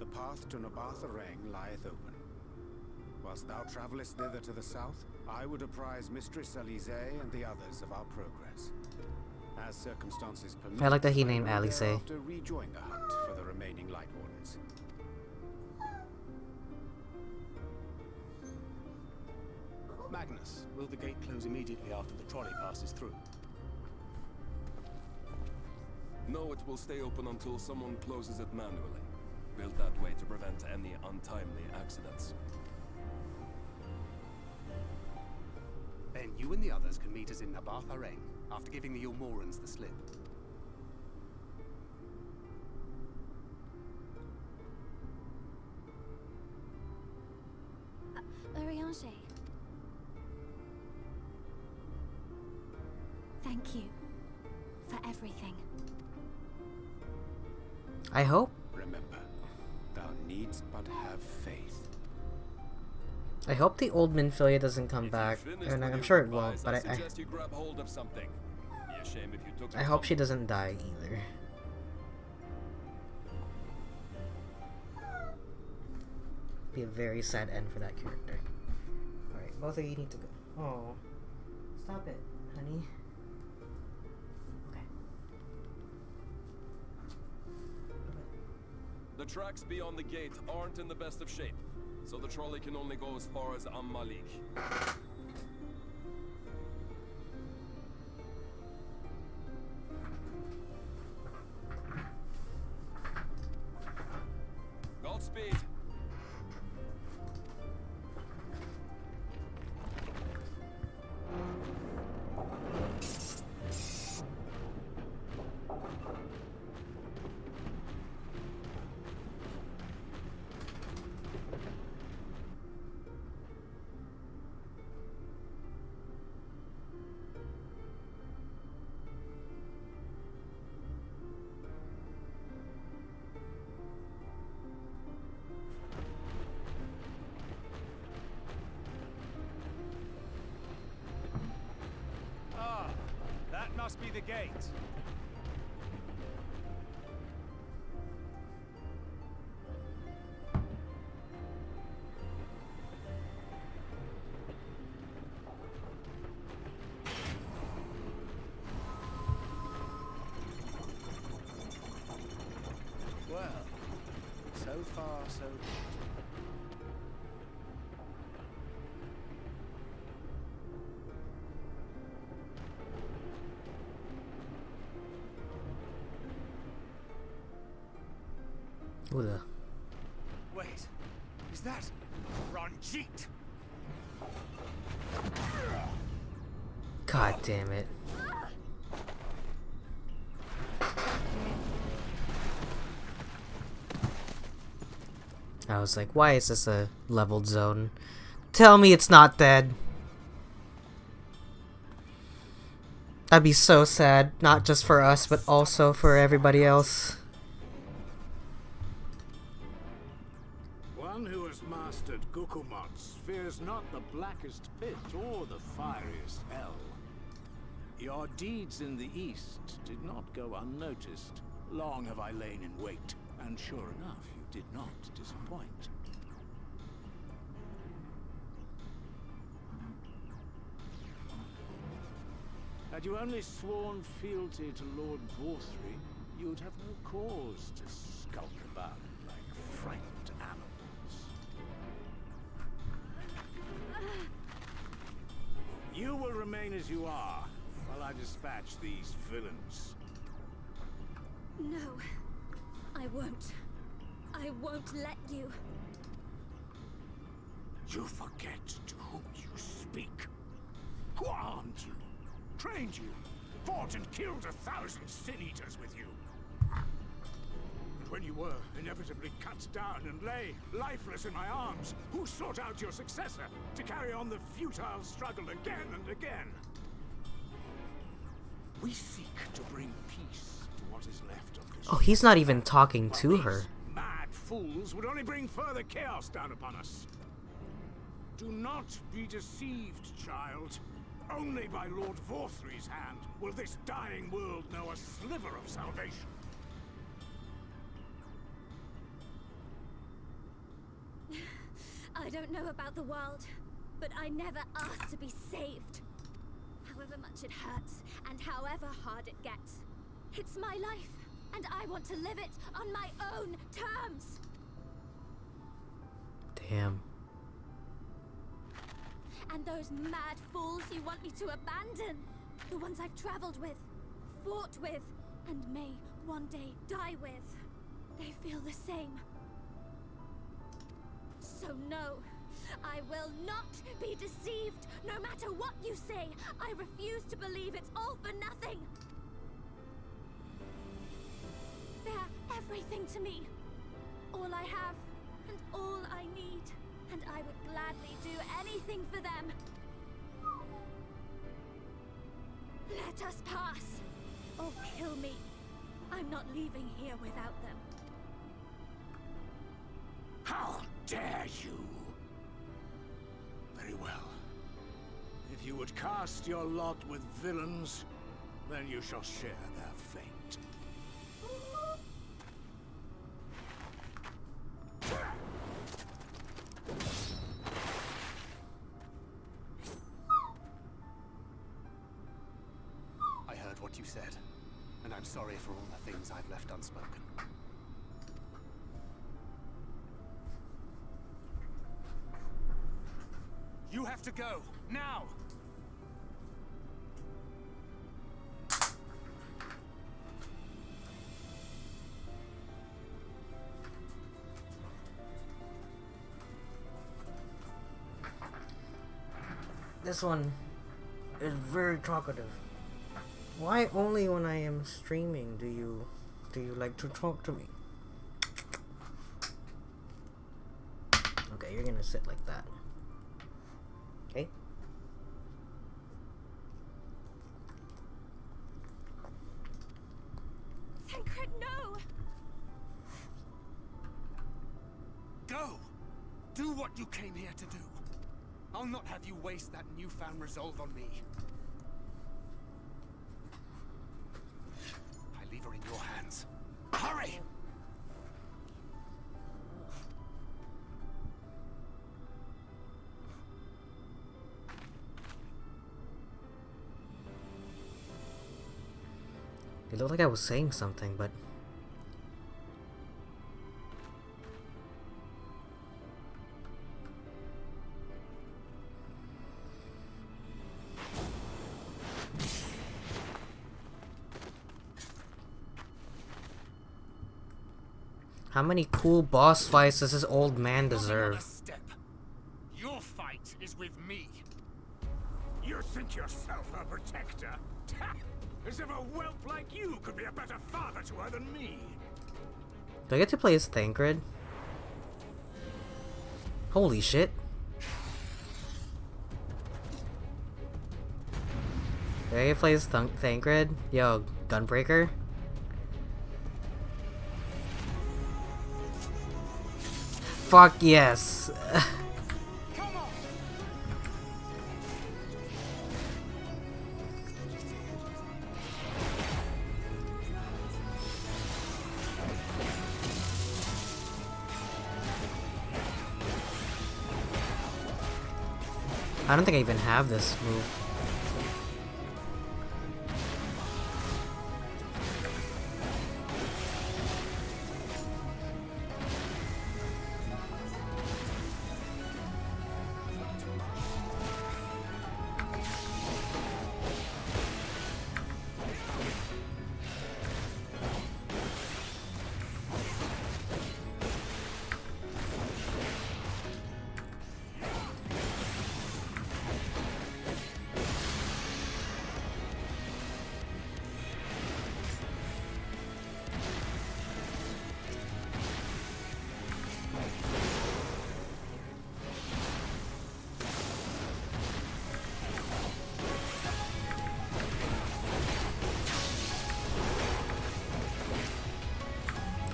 [SPEAKER 7] The path to Nabatha Rang lieth open. Whilst thou travellest thither to the south, I would apprise Mistress Alice and the others of our progress. As circumstances permit,
[SPEAKER 1] I like that he named Alice.
[SPEAKER 7] To rejoin the hunt for the remaining Light Wardens.
[SPEAKER 3] Magnus, will the gate close immediately after the trolley passes through?
[SPEAKER 4] No, it will stay open until someone closes it manually. Built that way to prevent any untimely accidents.
[SPEAKER 3] Then you and the others can meet us in Nabatha Rang, after giving the Ilmorans the slip.
[SPEAKER 5] Urianger. Thank you for everything.
[SPEAKER 1] I hope.
[SPEAKER 7] Remember, thou needst but have faith.
[SPEAKER 1] I hope the old Minfilia doesn't come back, and I'm sure it won't, but I
[SPEAKER 4] suggest you grab hold of something. a shame if you took
[SPEAKER 1] I hope she doesn't die either. Be a very sad end for that character. Alright, both of you need to go. Oh. Stop it, honey. Okay.
[SPEAKER 4] The tracks beyond the gate aren't in the best of shape, so the trolley can only go as far as Malik. Godspeed.
[SPEAKER 2] That must be the gate.
[SPEAKER 7] Well, so far so good.
[SPEAKER 1] Ooh, the
[SPEAKER 2] Wait, is that Ranjit?
[SPEAKER 1] God damn it. I was like, why is this a leveled zone? Tell me it's not dead. That'd be so sad, not just for us, but also for everybody else.
[SPEAKER 7] One who has mastered Gukumots fears not the blackest pit or the fieriest hell. Your deeds in the east did not go unnoticed. Long have I lain in wait, and sure enough, you did not disappoint. Had you only sworn fealty to Lord Vorthry, you'd have no cause to skulk about like frightened animals. You will remain as you are, while I dispatch these villains.
[SPEAKER 5] No, I won't. I won't let you.
[SPEAKER 7] You forget to whom you speak. Who armed you, trained you, fought and killed 1,000 sin-eaters with you. And when you were inevitably cut down and lay lifeless in my arms, who sought out your successor to carry on the futile struggle again and again? We seek to bring peace to what is left of this.
[SPEAKER 1] Oh, he's not even talking to
[SPEAKER 7] While
[SPEAKER 1] her.
[SPEAKER 7] these mad fools would only bring further chaos down upon us. Do not be deceived, child. Only by Lord Vorthry's hand will this dying world know a sliver of salvation.
[SPEAKER 5] I don't know about the world, but I never asked to be saved. However much it hurts, and however hard it gets. It's my life, and I want to live it on my own terms.
[SPEAKER 1] Damn.
[SPEAKER 5] And those mad fools you want me to abandon, the ones I've traveled with, fought with, and may one day die with, they feel the same. So no, I will not be deceived. No matter what you say, I refuse to believe it's all for nothing. They're everything to me. All I have, and all I need. And I would gladly do anything for them. Let us pass, or kill me. I'm not leaving here without them.
[SPEAKER 7] How dare you? Very well. If you would cast your lot with villains,
[SPEAKER 6] Then you shall share their fate.
[SPEAKER 3] I heard what you said, and I'm sorry for all the things I've left unspoken. You have to go, now!
[SPEAKER 1] This one is very talkative. Why only when I am streaming do you like to talk to me? Okay, you're gonna sit like that. Okay?
[SPEAKER 5] Tancred, no!
[SPEAKER 3] Go! Do what you came here to do. I'll not have you waste that newfound resolve on me. I leave her in your hands. Hurry!
[SPEAKER 1] It looked like I was saying something, but how many cool boss fights does this old man deserve?
[SPEAKER 6] Step. Your fight is with me. You think yourself a protector? As if a whelp like you could be a better father to her than me.
[SPEAKER 1] Do I get to play as Thancred? Holy shit. Do I get to play as Thancred? Yo, Gunbreaker? Fuck yes. I don't think I even have this move.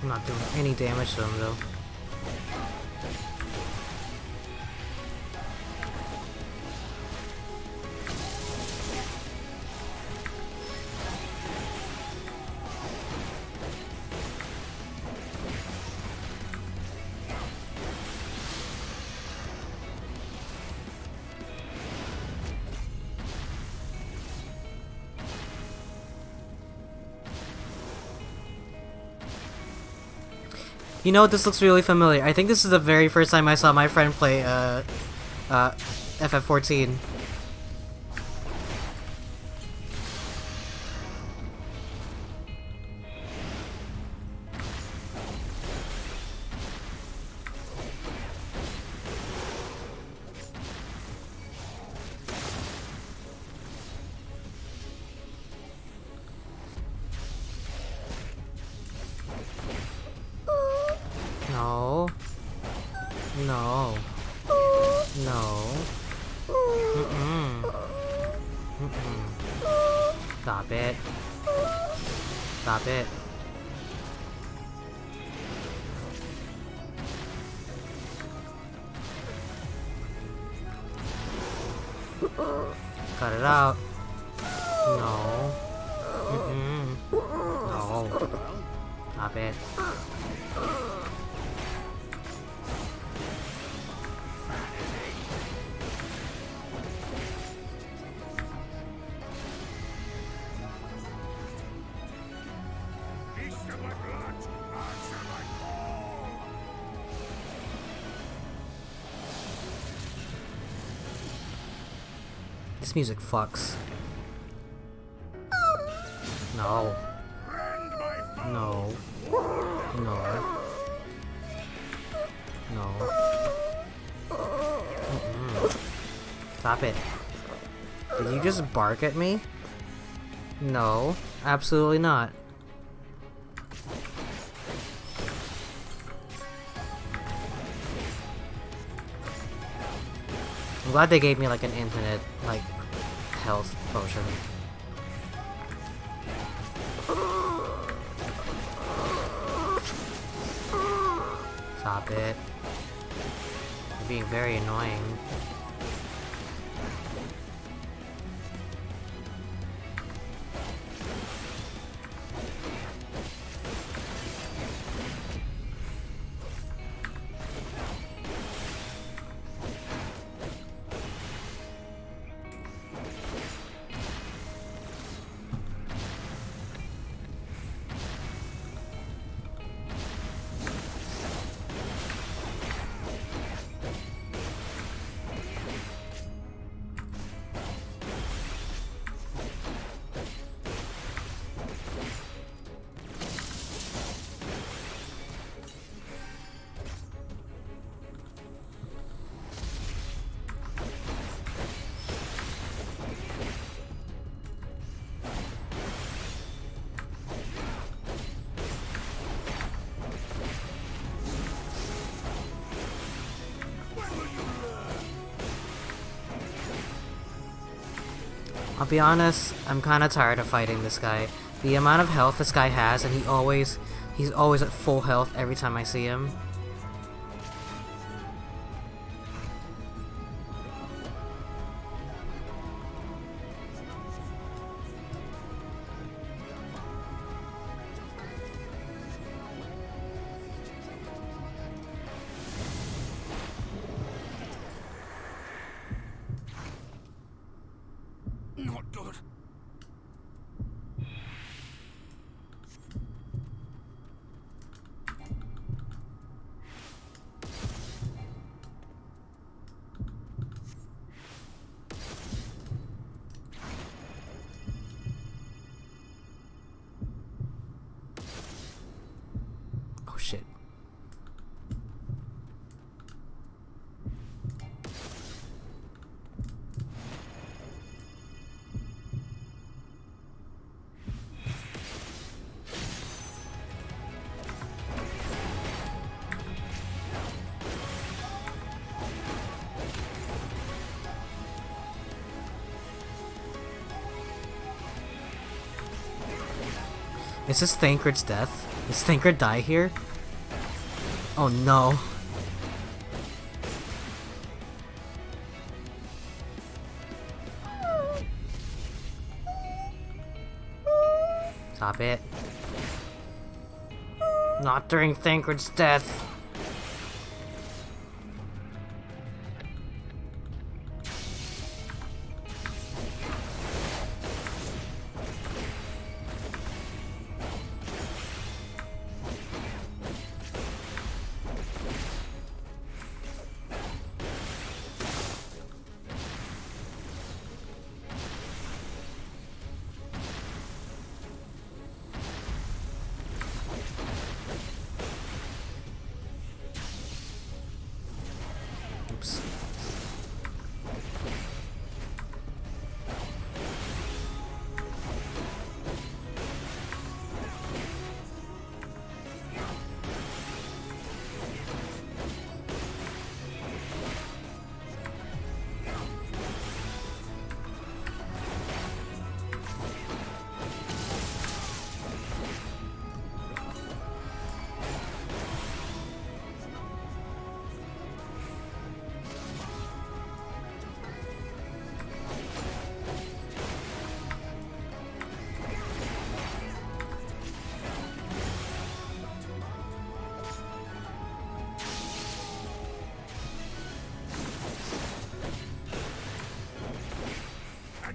[SPEAKER 1] I'm not doing any damage to them though. You know, this looks really familiar. I think this is the very first time I saw my friend play FF14. No. No. No. Stop it. Stop it. Cut it out. No. No. Stop it. This music fucks. No. No. No. No. Stop it. Did you just bark at me? No. Absolutely not. I'm glad they gave me like an infinite, like, health potion. Stop it. You're being very annoying. I'll be honest, I'm kinda tired of fighting this guy. The amount of health this guy has, and he's always at full health every time I see him.
[SPEAKER 6] Not good.
[SPEAKER 1] Oh shit. Is this Thancred's death? Does Thancred die here? Oh no. Stop it. Not during Thancred's death.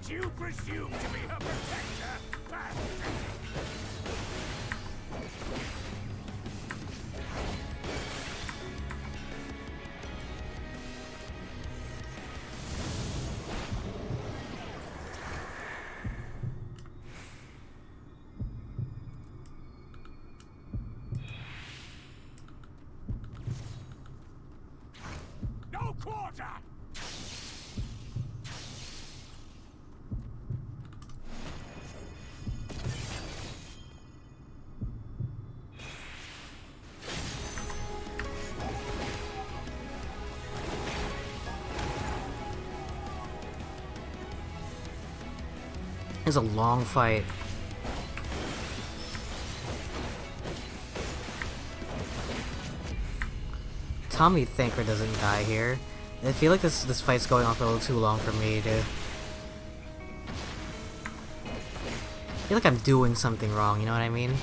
[SPEAKER 6] But you presume to be her protector? Pathetic. No quarter!
[SPEAKER 1] It's a long fight. Tommy Thinker doesn't die here. I feel like this fight's going on for a little too long for me to... I feel like I'm doing something wrong, you know what I mean?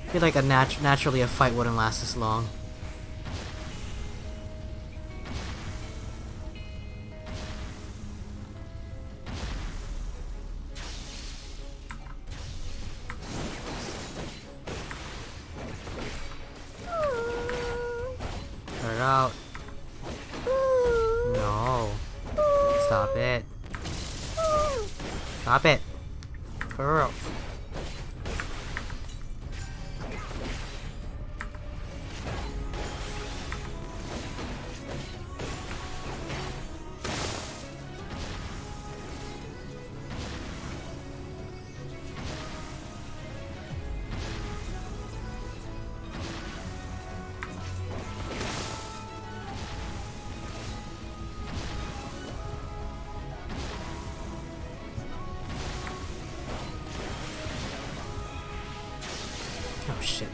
[SPEAKER 1] I feel like naturally a fight wouldn't last this long. Cut it out. No. Stop it. Stop it. Girl. Oh shit.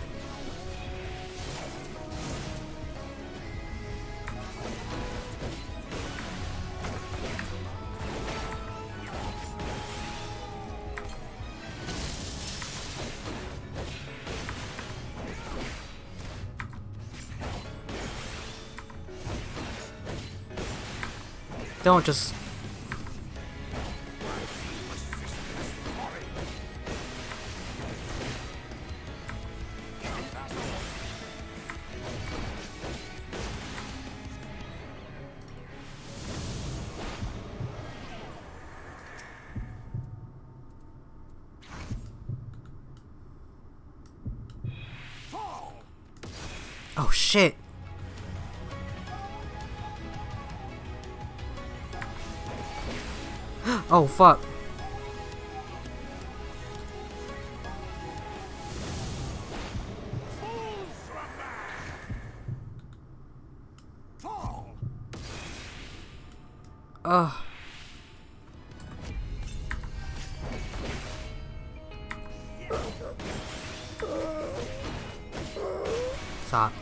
[SPEAKER 1] Don't just... Oh shit! Oh fuck! Ugh. Stop.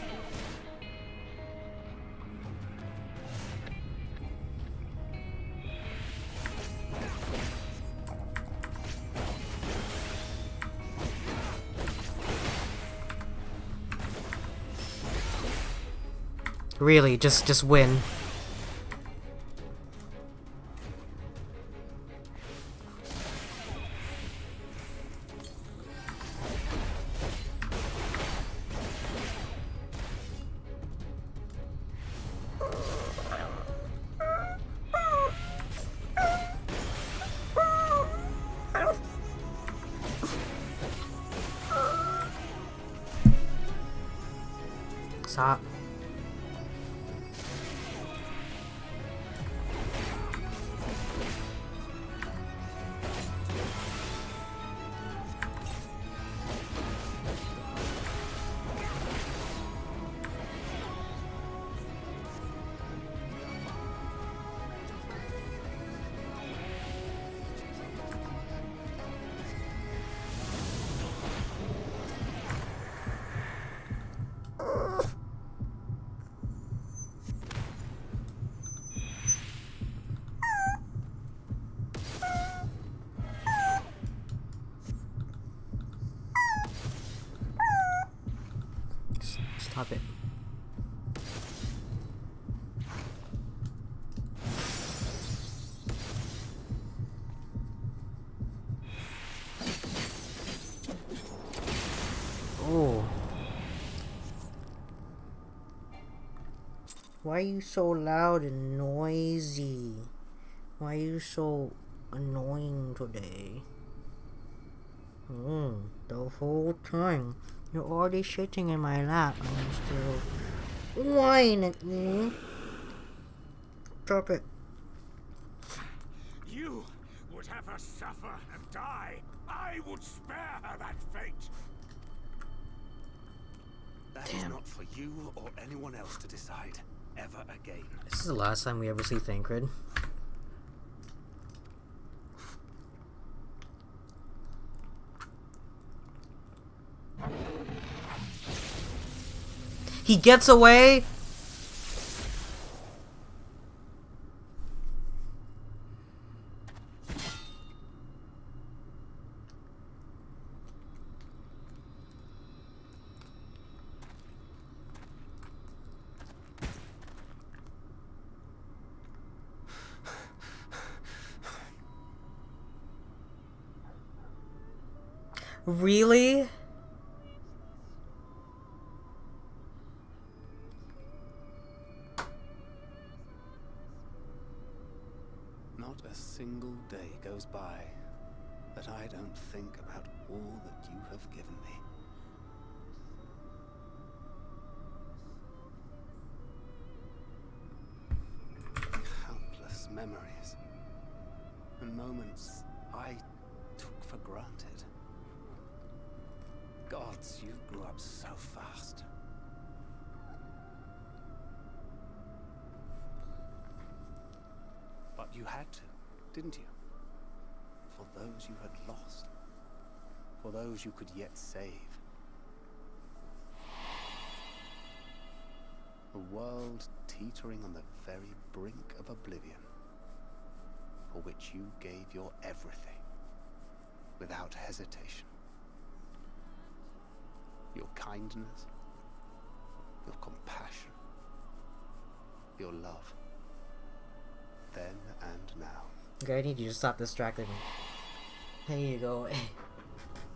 [SPEAKER 1] Really, just win. Stop. Stop it. Why are you so loud and noisy? Why are you so annoying today? The whole time. You're already sitting in my lap and you're still whining at me. Stop it.
[SPEAKER 6] You would have her suffer and die. I would spare her that fate.
[SPEAKER 3] That is not for you or anyone else to decide ever again.
[SPEAKER 1] This is the last time we ever see Thancred. He gets away. Really?
[SPEAKER 3] Not a single day goes by that I don't think about all that you have given me. Countless memories and moments I took for granted. Gods, you grew up so fast. But you had to, didn't you? For those you had lost. For those you could yet save. A world teetering on the very brink of oblivion, for which you gave your everything, without hesitation. Your kindness, your compassion, your love, then and now.
[SPEAKER 1] Okay, I need you to stop distracting me. There you go.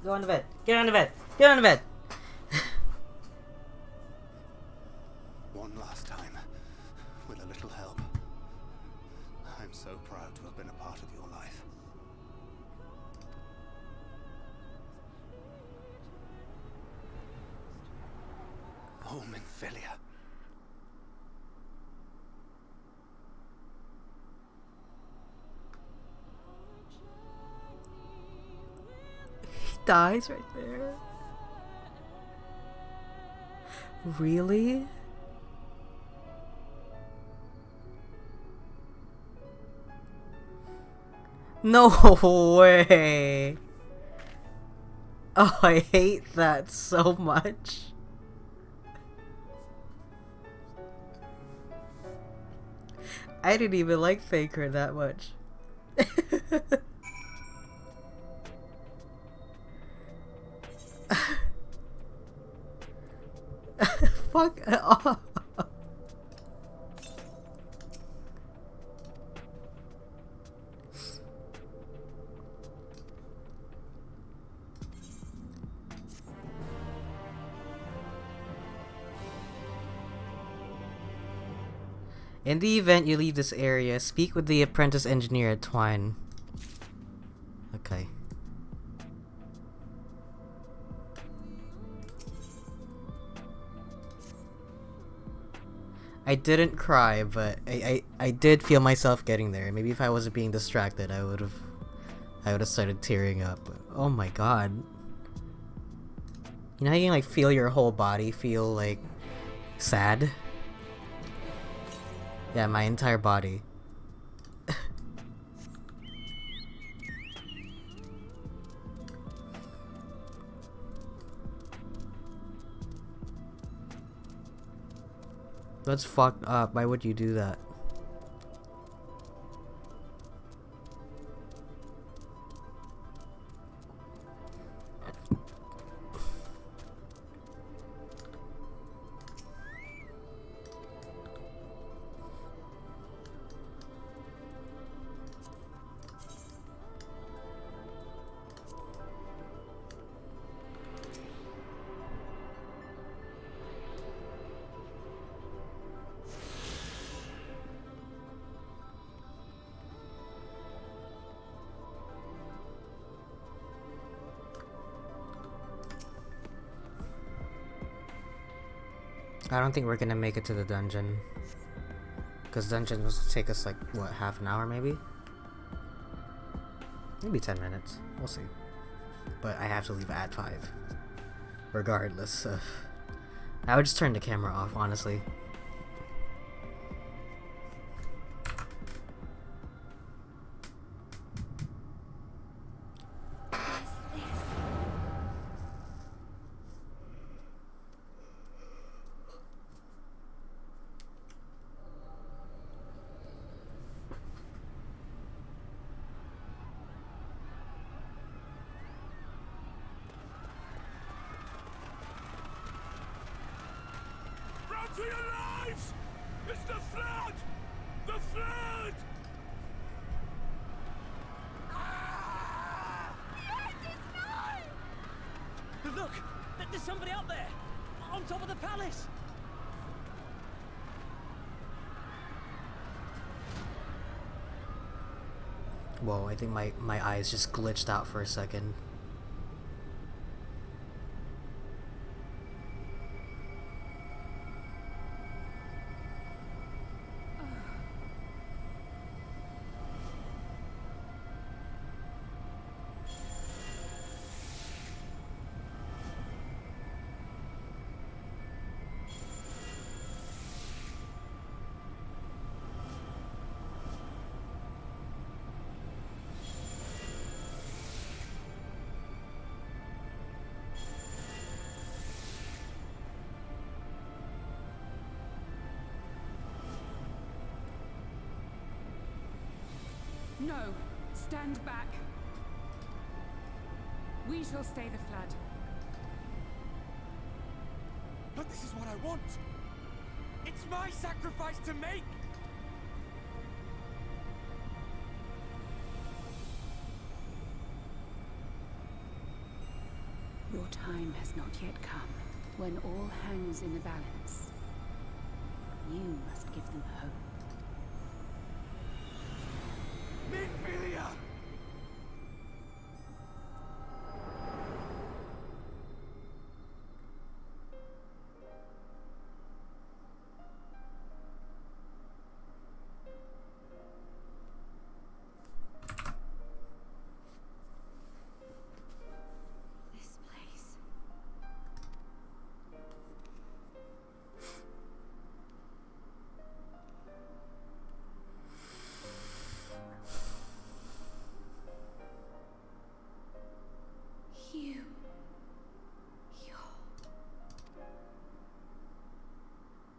[SPEAKER 1] Go on the bed. Get on the bed. Get on the bed.
[SPEAKER 3] One last time, with a little help. I'm so proud to have been a part of your life. Oh, Minfilia.
[SPEAKER 1] He dies right there. Really? No way. Oh, I hate that so much. I didn't even like Faker that much. Fuck off. In the event you leave this area, speak with the apprentice engineer at Twine. Okay. I didn't cry, but I did feel myself getting there. Maybe if I wasn't being distracted, I would have started tearing up. Oh my god. You know how you can like feel your whole body feel like sad? Yeah, my entire body. That's fucked up. Why would you do that? I don't think we're gonna make it to the dungeon. Because dungeons will take us like, what, half an hour maybe? Maybe 10 minutes. We'll see. But I have to leave at 5. Regardless of... I would just turn the camera off, honestly.
[SPEAKER 6] To your lives! It's the flood! The flood! Ah!
[SPEAKER 10] Look! There's somebody out there! On top of the palace!
[SPEAKER 1] Whoa, I think my eyes just glitched out for a second.
[SPEAKER 11] No, stand back. We shall stay the flood.
[SPEAKER 6] But this is what I want! It's my sacrifice to make!
[SPEAKER 11] Your time has not yet come, when all hangs in the balance. You must give them hope.
[SPEAKER 6] Midfilia!
[SPEAKER 11] This place.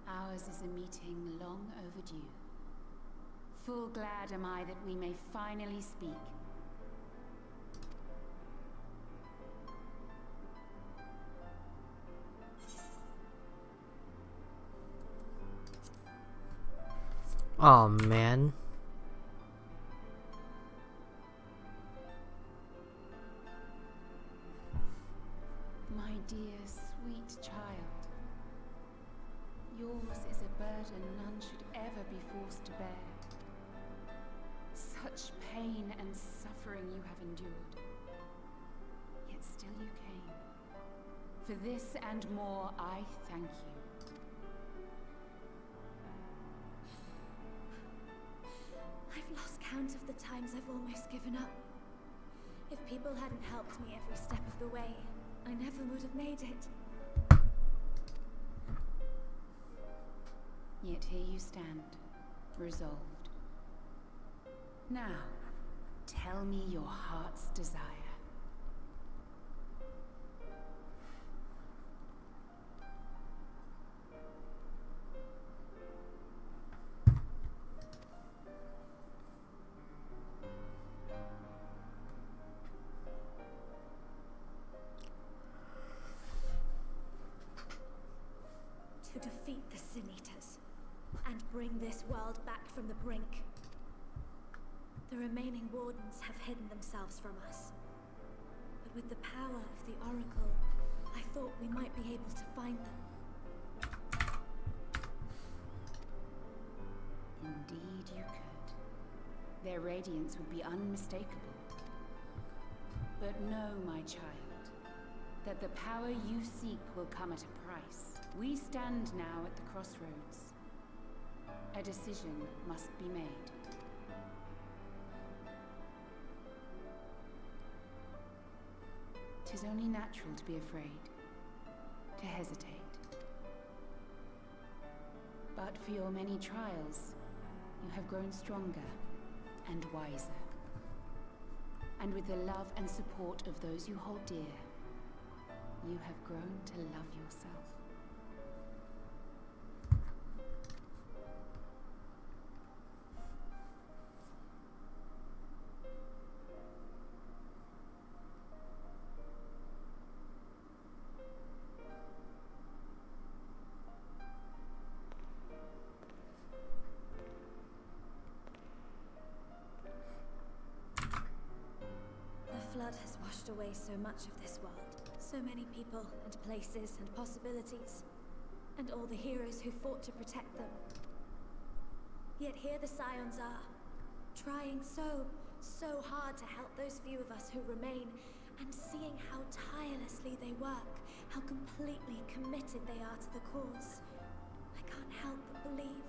[SPEAKER 11] Ours is a meeting long overdue. Full glad am I that we may finally speak.
[SPEAKER 1] Oh man.
[SPEAKER 11] My dear, sweet child. Yours is a burden none should ever be forced to bear. Such pain and suffering you have endured. Yet still you came. For this and more, I thank you.
[SPEAKER 5] I've lost count of the times I've almost given up. If people hadn't helped me every step of the way, I never would have made it.
[SPEAKER 11] Yet here you stand, resolved. Now, tell me your heart's desire.
[SPEAKER 5] To defeat the Sin Eaters and bring this world back from the brink. The remaining wardens have hidden themselves from us. But with the power of the Oracle, I thought we might be able to find them.
[SPEAKER 11] Indeed you could. Their radiance would be unmistakable. But know, my child, that the power you seek will come at a price. We stand now at the crossroads. A decision must be made. Tis only natural to be afraid, to hesitate. But for your many trials, you have grown stronger and wiser. And with the love and support of those you hold dear, you have grown to love yourself.
[SPEAKER 5] The flood has washed away so much of this world. So many people and places and possibilities. And all the heroes who fought to protect them. Yet here the Scions are, trying so hard to help those few of us who remain, and seeing how tirelessly they work, how completely committed they are to the cause. I can't help but believe.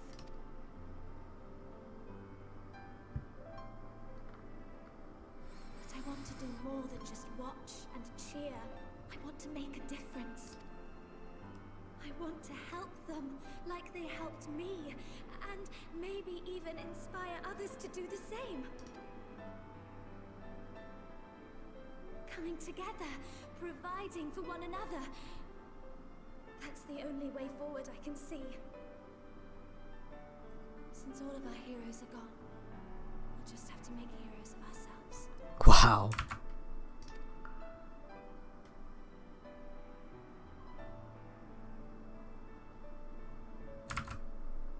[SPEAKER 5] But I want to do more than just watch and cheer. I want to make a difference. I want to help them like they helped me, and maybe even inspire others to do the same. Coming together, providing for one another. That's the only way forward I can see. Since all of our heroes are gone, we'll just have to make heroes of ourselves.
[SPEAKER 1] Wow.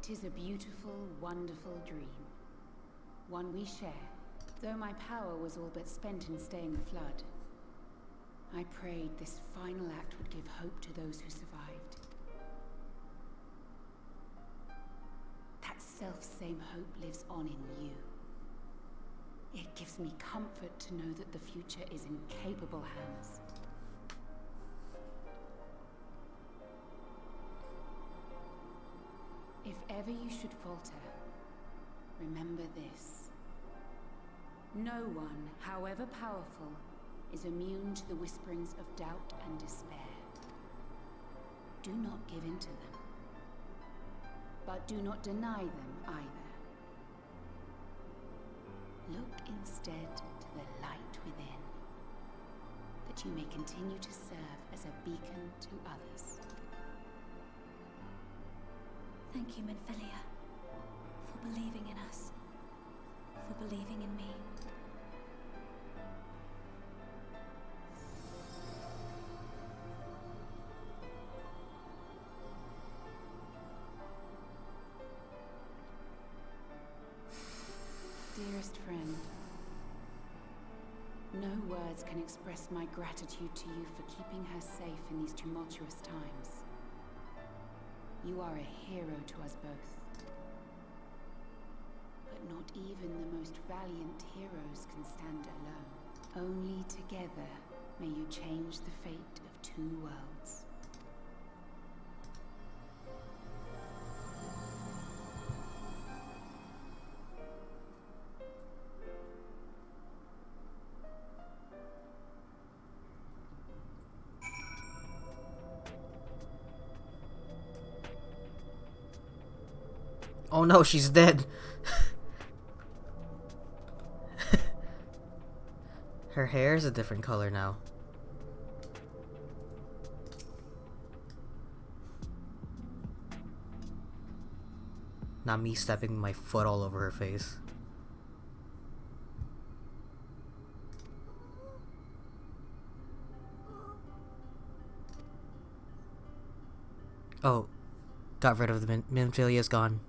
[SPEAKER 11] Tis a beautiful, wonderful dream. One we share. Though my power was all but spent in staying the flood, I prayed this final act would give hope to those who survived. That self-same hope lives on in you. It gives me comfort to know that the future is in capable hands. If ever you should falter, remember this. No one, however powerful, is immune to the whisperings of doubt and despair. Do not give in to them. But do not deny them either. Look instead to the light within, that you may continue to serve as a beacon to others.
[SPEAKER 5] Thank you, Minfilia, for believing in us, for believing in me.
[SPEAKER 11] Dearest friend, no words can express my gratitude to you for keeping her safe in these tumultuous times. You are a hero to us both. But not even the most valiant heroes can stand alone. Only together may you change the fate of two worlds.
[SPEAKER 1] Oh no, she's dead. Her hair is a different color now. Not me stepping my foot all over her face. Oh, got rid of the Minfilia's gone.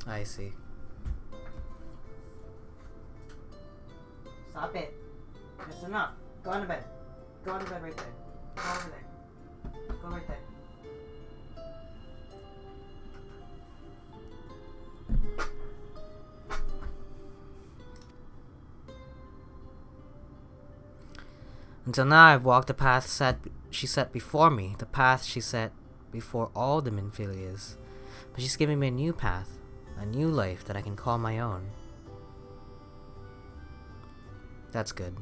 [SPEAKER 1] I see. Stop it. That's enough. Go on to bed. Go on to bed right there. Go over there. Go right there. Until now, I've walked the path she set before me, the path she set before all the Minfilias. But she's giving me a new path, a new life that I can call my own. That's good.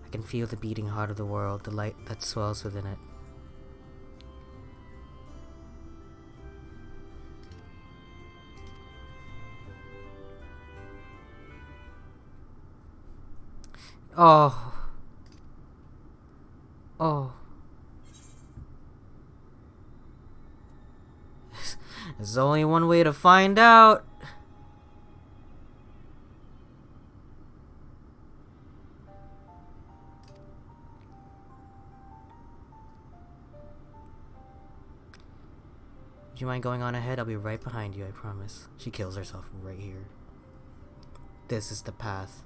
[SPEAKER 1] I can feel the beating heart of the world, the light that swells within it. Oh. Oh. There's only one way to find out. Do you mind going on ahead? I'll be right behind you, I promise. She kills herself right here. This is the path.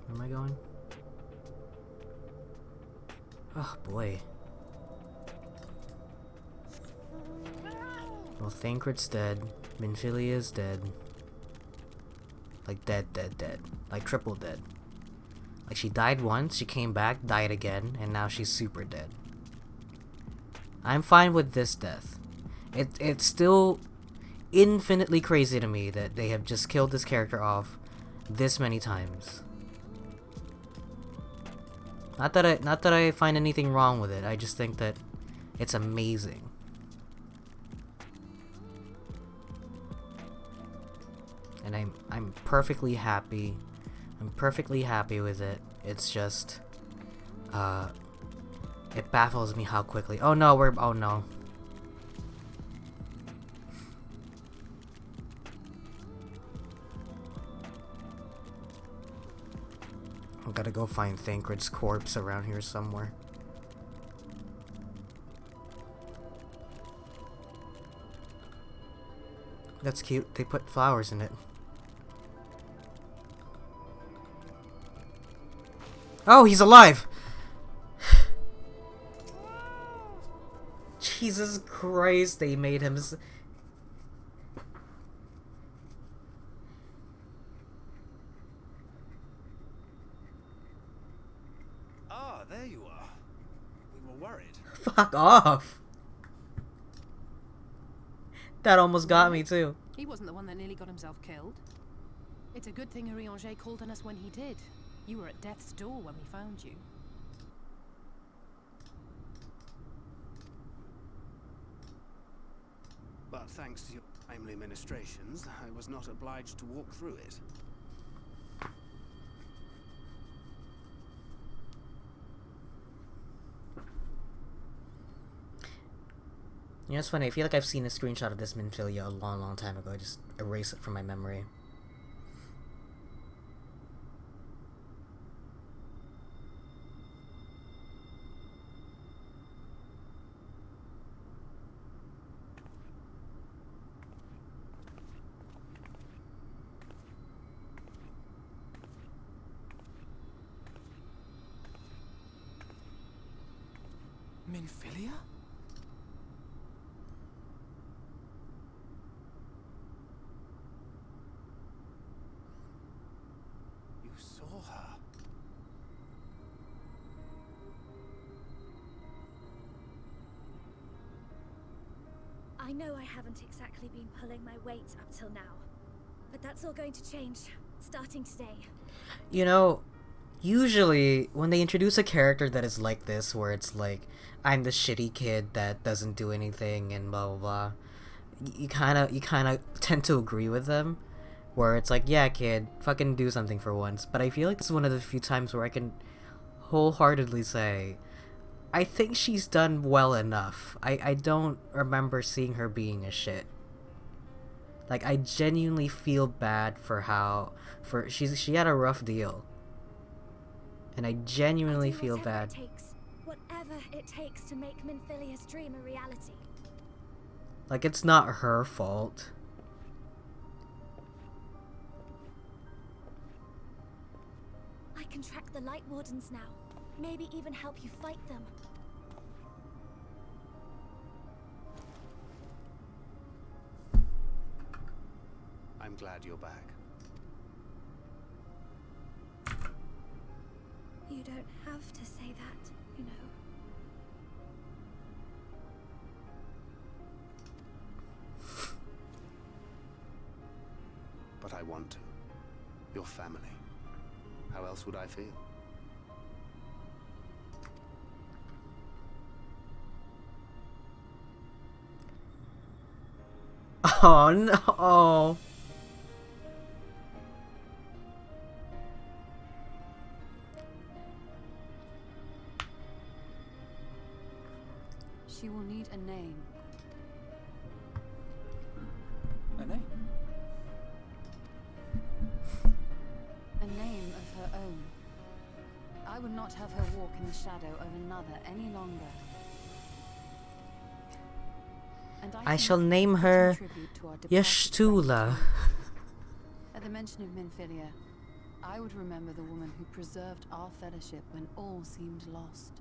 [SPEAKER 1] Where am I going? Oh boy. Well, Thancred's dead. Minfilia's dead. Like dead. Like triple dead. Like she died once, she came back, died again, and now she's super dead. I'm fine with this death. It's still infinitely crazy to me that they have just killed this character off this many times. Not that I find anything wrong with it. I just think that it's amazing. And I'm perfectly happy. I'm perfectly happy with it. It's just it baffles me how quickly. Oh no, oh no. I gotta go find Thancred's corpse around here somewhere. That's cute. They put flowers in it. Oh, he's alive! Jesus Christ, they made him...
[SPEAKER 3] Ah, there you are. We were worried.
[SPEAKER 1] Fuck off! That almost got me too.
[SPEAKER 11] He wasn't the one that nearly got himself killed. It's a good thing Urianger called on us when he did. You were at death's door when we found you.
[SPEAKER 3] But thanks to your timely ministrations, I was not obliged to walk through it.
[SPEAKER 1] You know, it's funny, I feel like I've seen a screenshot of this Minfilia a long time ago. I just erase it from my memory.
[SPEAKER 8] Minfilia?
[SPEAKER 3] You saw her.
[SPEAKER 5] I know I haven't exactly been pulling my weight up till now, but that's all going to change, starting today.
[SPEAKER 1] You know, usually when they introduce a character that is like this, where it's like, I'm the shitty kid that doesn't do anything and blah blah blah, you kind of tend to agree with them, where it's like, yeah kid, fucking do something for once. But I feel like this is one of the few times where I can wholeheartedly say I think she's done well enough. I don't remember seeing her being a shit. Like, I genuinely feel bad for she had a rough deal. And I genuinely feel bad.
[SPEAKER 5] Whatever it takes to make Minfilia's dream a reality.
[SPEAKER 1] Like, it's not her fault.
[SPEAKER 5] I can Light Wardens now. Maybe even help you fight them.
[SPEAKER 3] I'm glad you're back.
[SPEAKER 5] You don't have to say that, you know.
[SPEAKER 3] But I want to. Your family. How else would I feel?
[SPEAKER 1] Oh no.
[SPEAKER 11] She will need a name.
[SPEAKER 8] A name?
[SPEAKER 11] A name of her own. I would not have her walk in the shadow of another any longer. And
[SPEAKER 1] I shall
[SPEAKER 11] think
[SPEAKER 1] name
[SPEAKER 11] in
[SPEAKER 1] her
[SPEAKER 11] tribute to our departed
[SPEAKER 1] Yashtula.
[SPEAKER 11] friend. At the mention of Minfilia, I would remember the woman who preserved our fellowship when all seemed lost.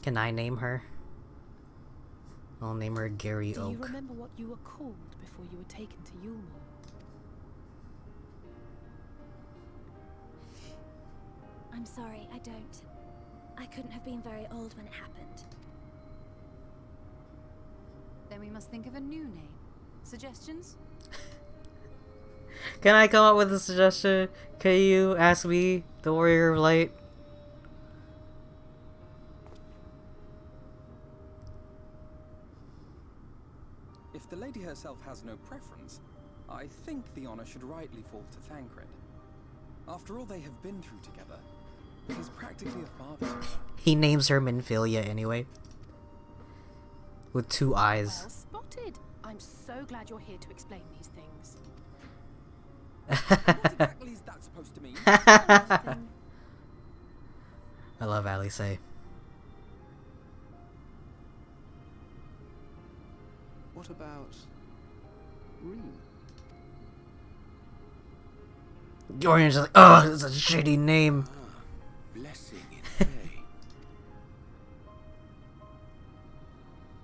[SPEAKER 1] Can I name her? I'll name her Gary
[SPEAKER 10] Do
[SPEAKER 1] Oak.
[SPEAKER 10] you remember what you were called before you were taken to Yulmore?
[SPEAKER 5] I'm sorry, I don't. I couldn't have been very old when it happened.
[SPEAKER 11] Then we must think of a new name. Suggestions?
[SPEAKER 1] Can I come up with a suggestion? Can you ask me, the Warrior of Light?
[SPEAKER 8] If the lady herself has no preference, I think the honor should rightly fall to Thancred. After all they have been through together, he's practically a father to her.
[SPEAKER 1] He names her Minfilia anyway. With 2 eyes.
[SPEAKER 10] Well spotted. I'm so glad you're here to explain these things.
[SPEAKER 8] What exactly is that supposed to mean?
[SPEAKER 1] I love Alice.
[SPEAKER 3] What about Reen?
[SPEAKER 1] Dorian's just like, oh, it's a shitty name.
[SPEAKER 7] Blessing in Fae.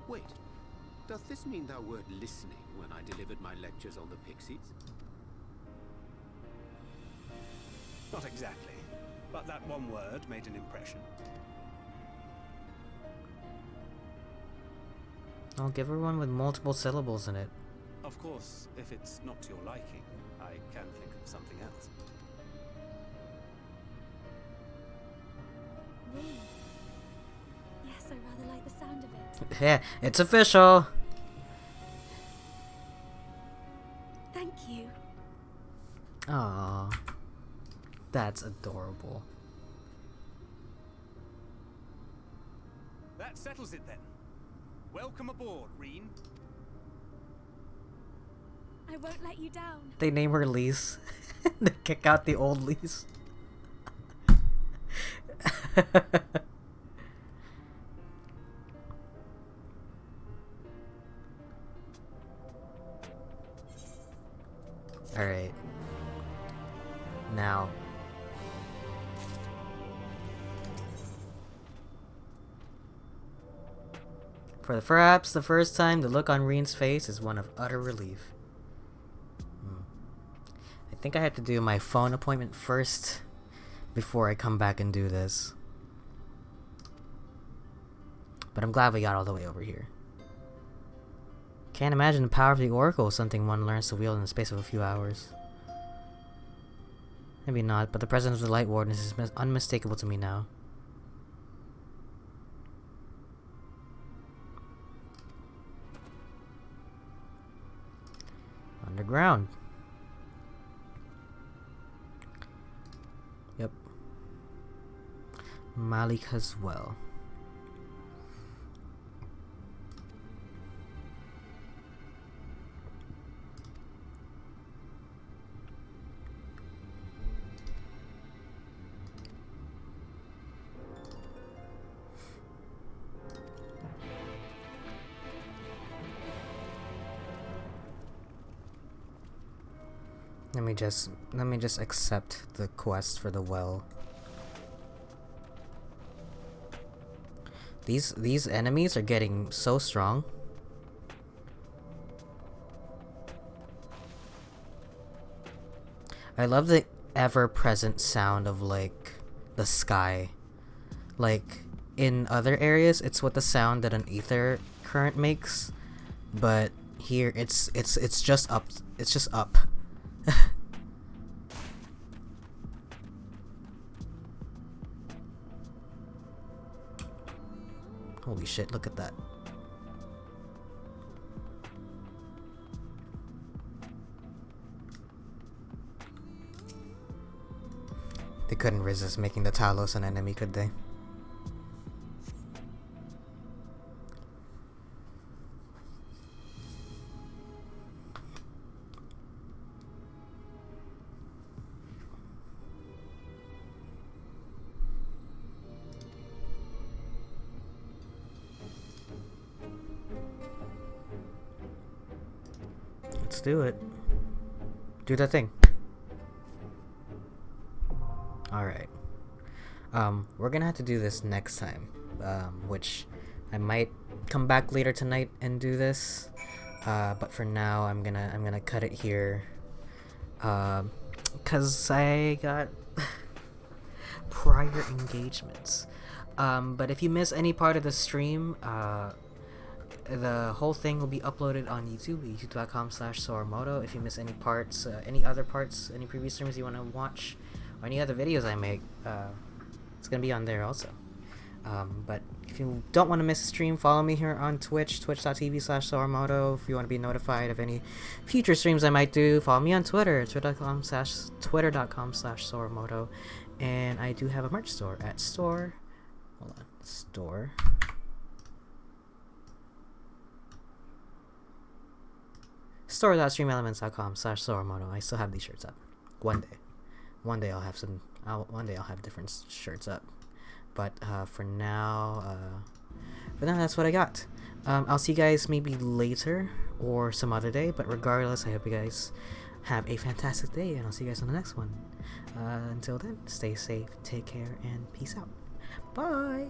[SPEAKER 7] Wait, does this mean thou wert listening when I delivered my lectures on the Pixies?
[SPEAKER 3] Not exactly, but that one word made an impression.
[SPEAKER 1] I'll give her one with multiple syllables in it.
[SPEAKER 3] Of course, if it's not to your liking, I can think of something else.
[SPEAKER 5] Really? Yes, I rather like the sound of it.
[SPEAKER 1] Yeah, it's official.
[SPEAKER 5] Thank you.
[SPEAKER 1] Aww. That's adorable.
[SPEAKER 3] That settles it then. Welcome aboard, Reen.
[SPEAKER 5] I won't let you down.
[SPEAKER 1] They name her Lise. They kick out the old Lise. Alright. Now. For perhaps the first time, the look on Reen's face is one of utter relief. I think I have to do my phone appointment first before I come back and do this. But I'm glad we got all the way over here. Can't imagine the power of the Oracle, something one learns to wield in the space of a few hours. Maybe not, but the presence of the Light Warden is unmistakable to me now. Underground. Yep. Malik as well. Let me just accept the quest for the well. These enemies are getting so strong. I love the ever-present sound of like the sky. Like in other areas, it's what the sound that an ether current makes, but here it's just up. It's just up. Holy shit, look at that. They couldn't resist making the Talos an enemy, could they? Let's do it. Do the thing. Alright. We're gonna have to do this next time. Which I might come back later tonight and do this. But for now I'm gonna cut it here. Cause I got prior engagements. But if you miss any part of the stream, the whole thing will be uploaded on YouTube, youtube.com/Soramoto. If you miss any parts, any other parts, any previous streams you want to watch, or any other videos I make, it's gonna be on there also. But if you don't want to miss a stream, follow me here on Twitch, twitch.tv/Soramoto. If you want to be notified of any future streams I might do, follow me on Twitter, twitter.com/Soramoto. And I do have a merch store at store. Hold on, store. store.streamelements.com/Soramoto. I still have these shirts up. One day I'll have some. One day I'll have different shirts up. But for now, that's what I got. I'll see you guys maybe later or some other day. But regardless, I hope you guys have a fantastic day, and I'll see you guys on the next one. Until then, stay safe, take care, and peace out. Bye.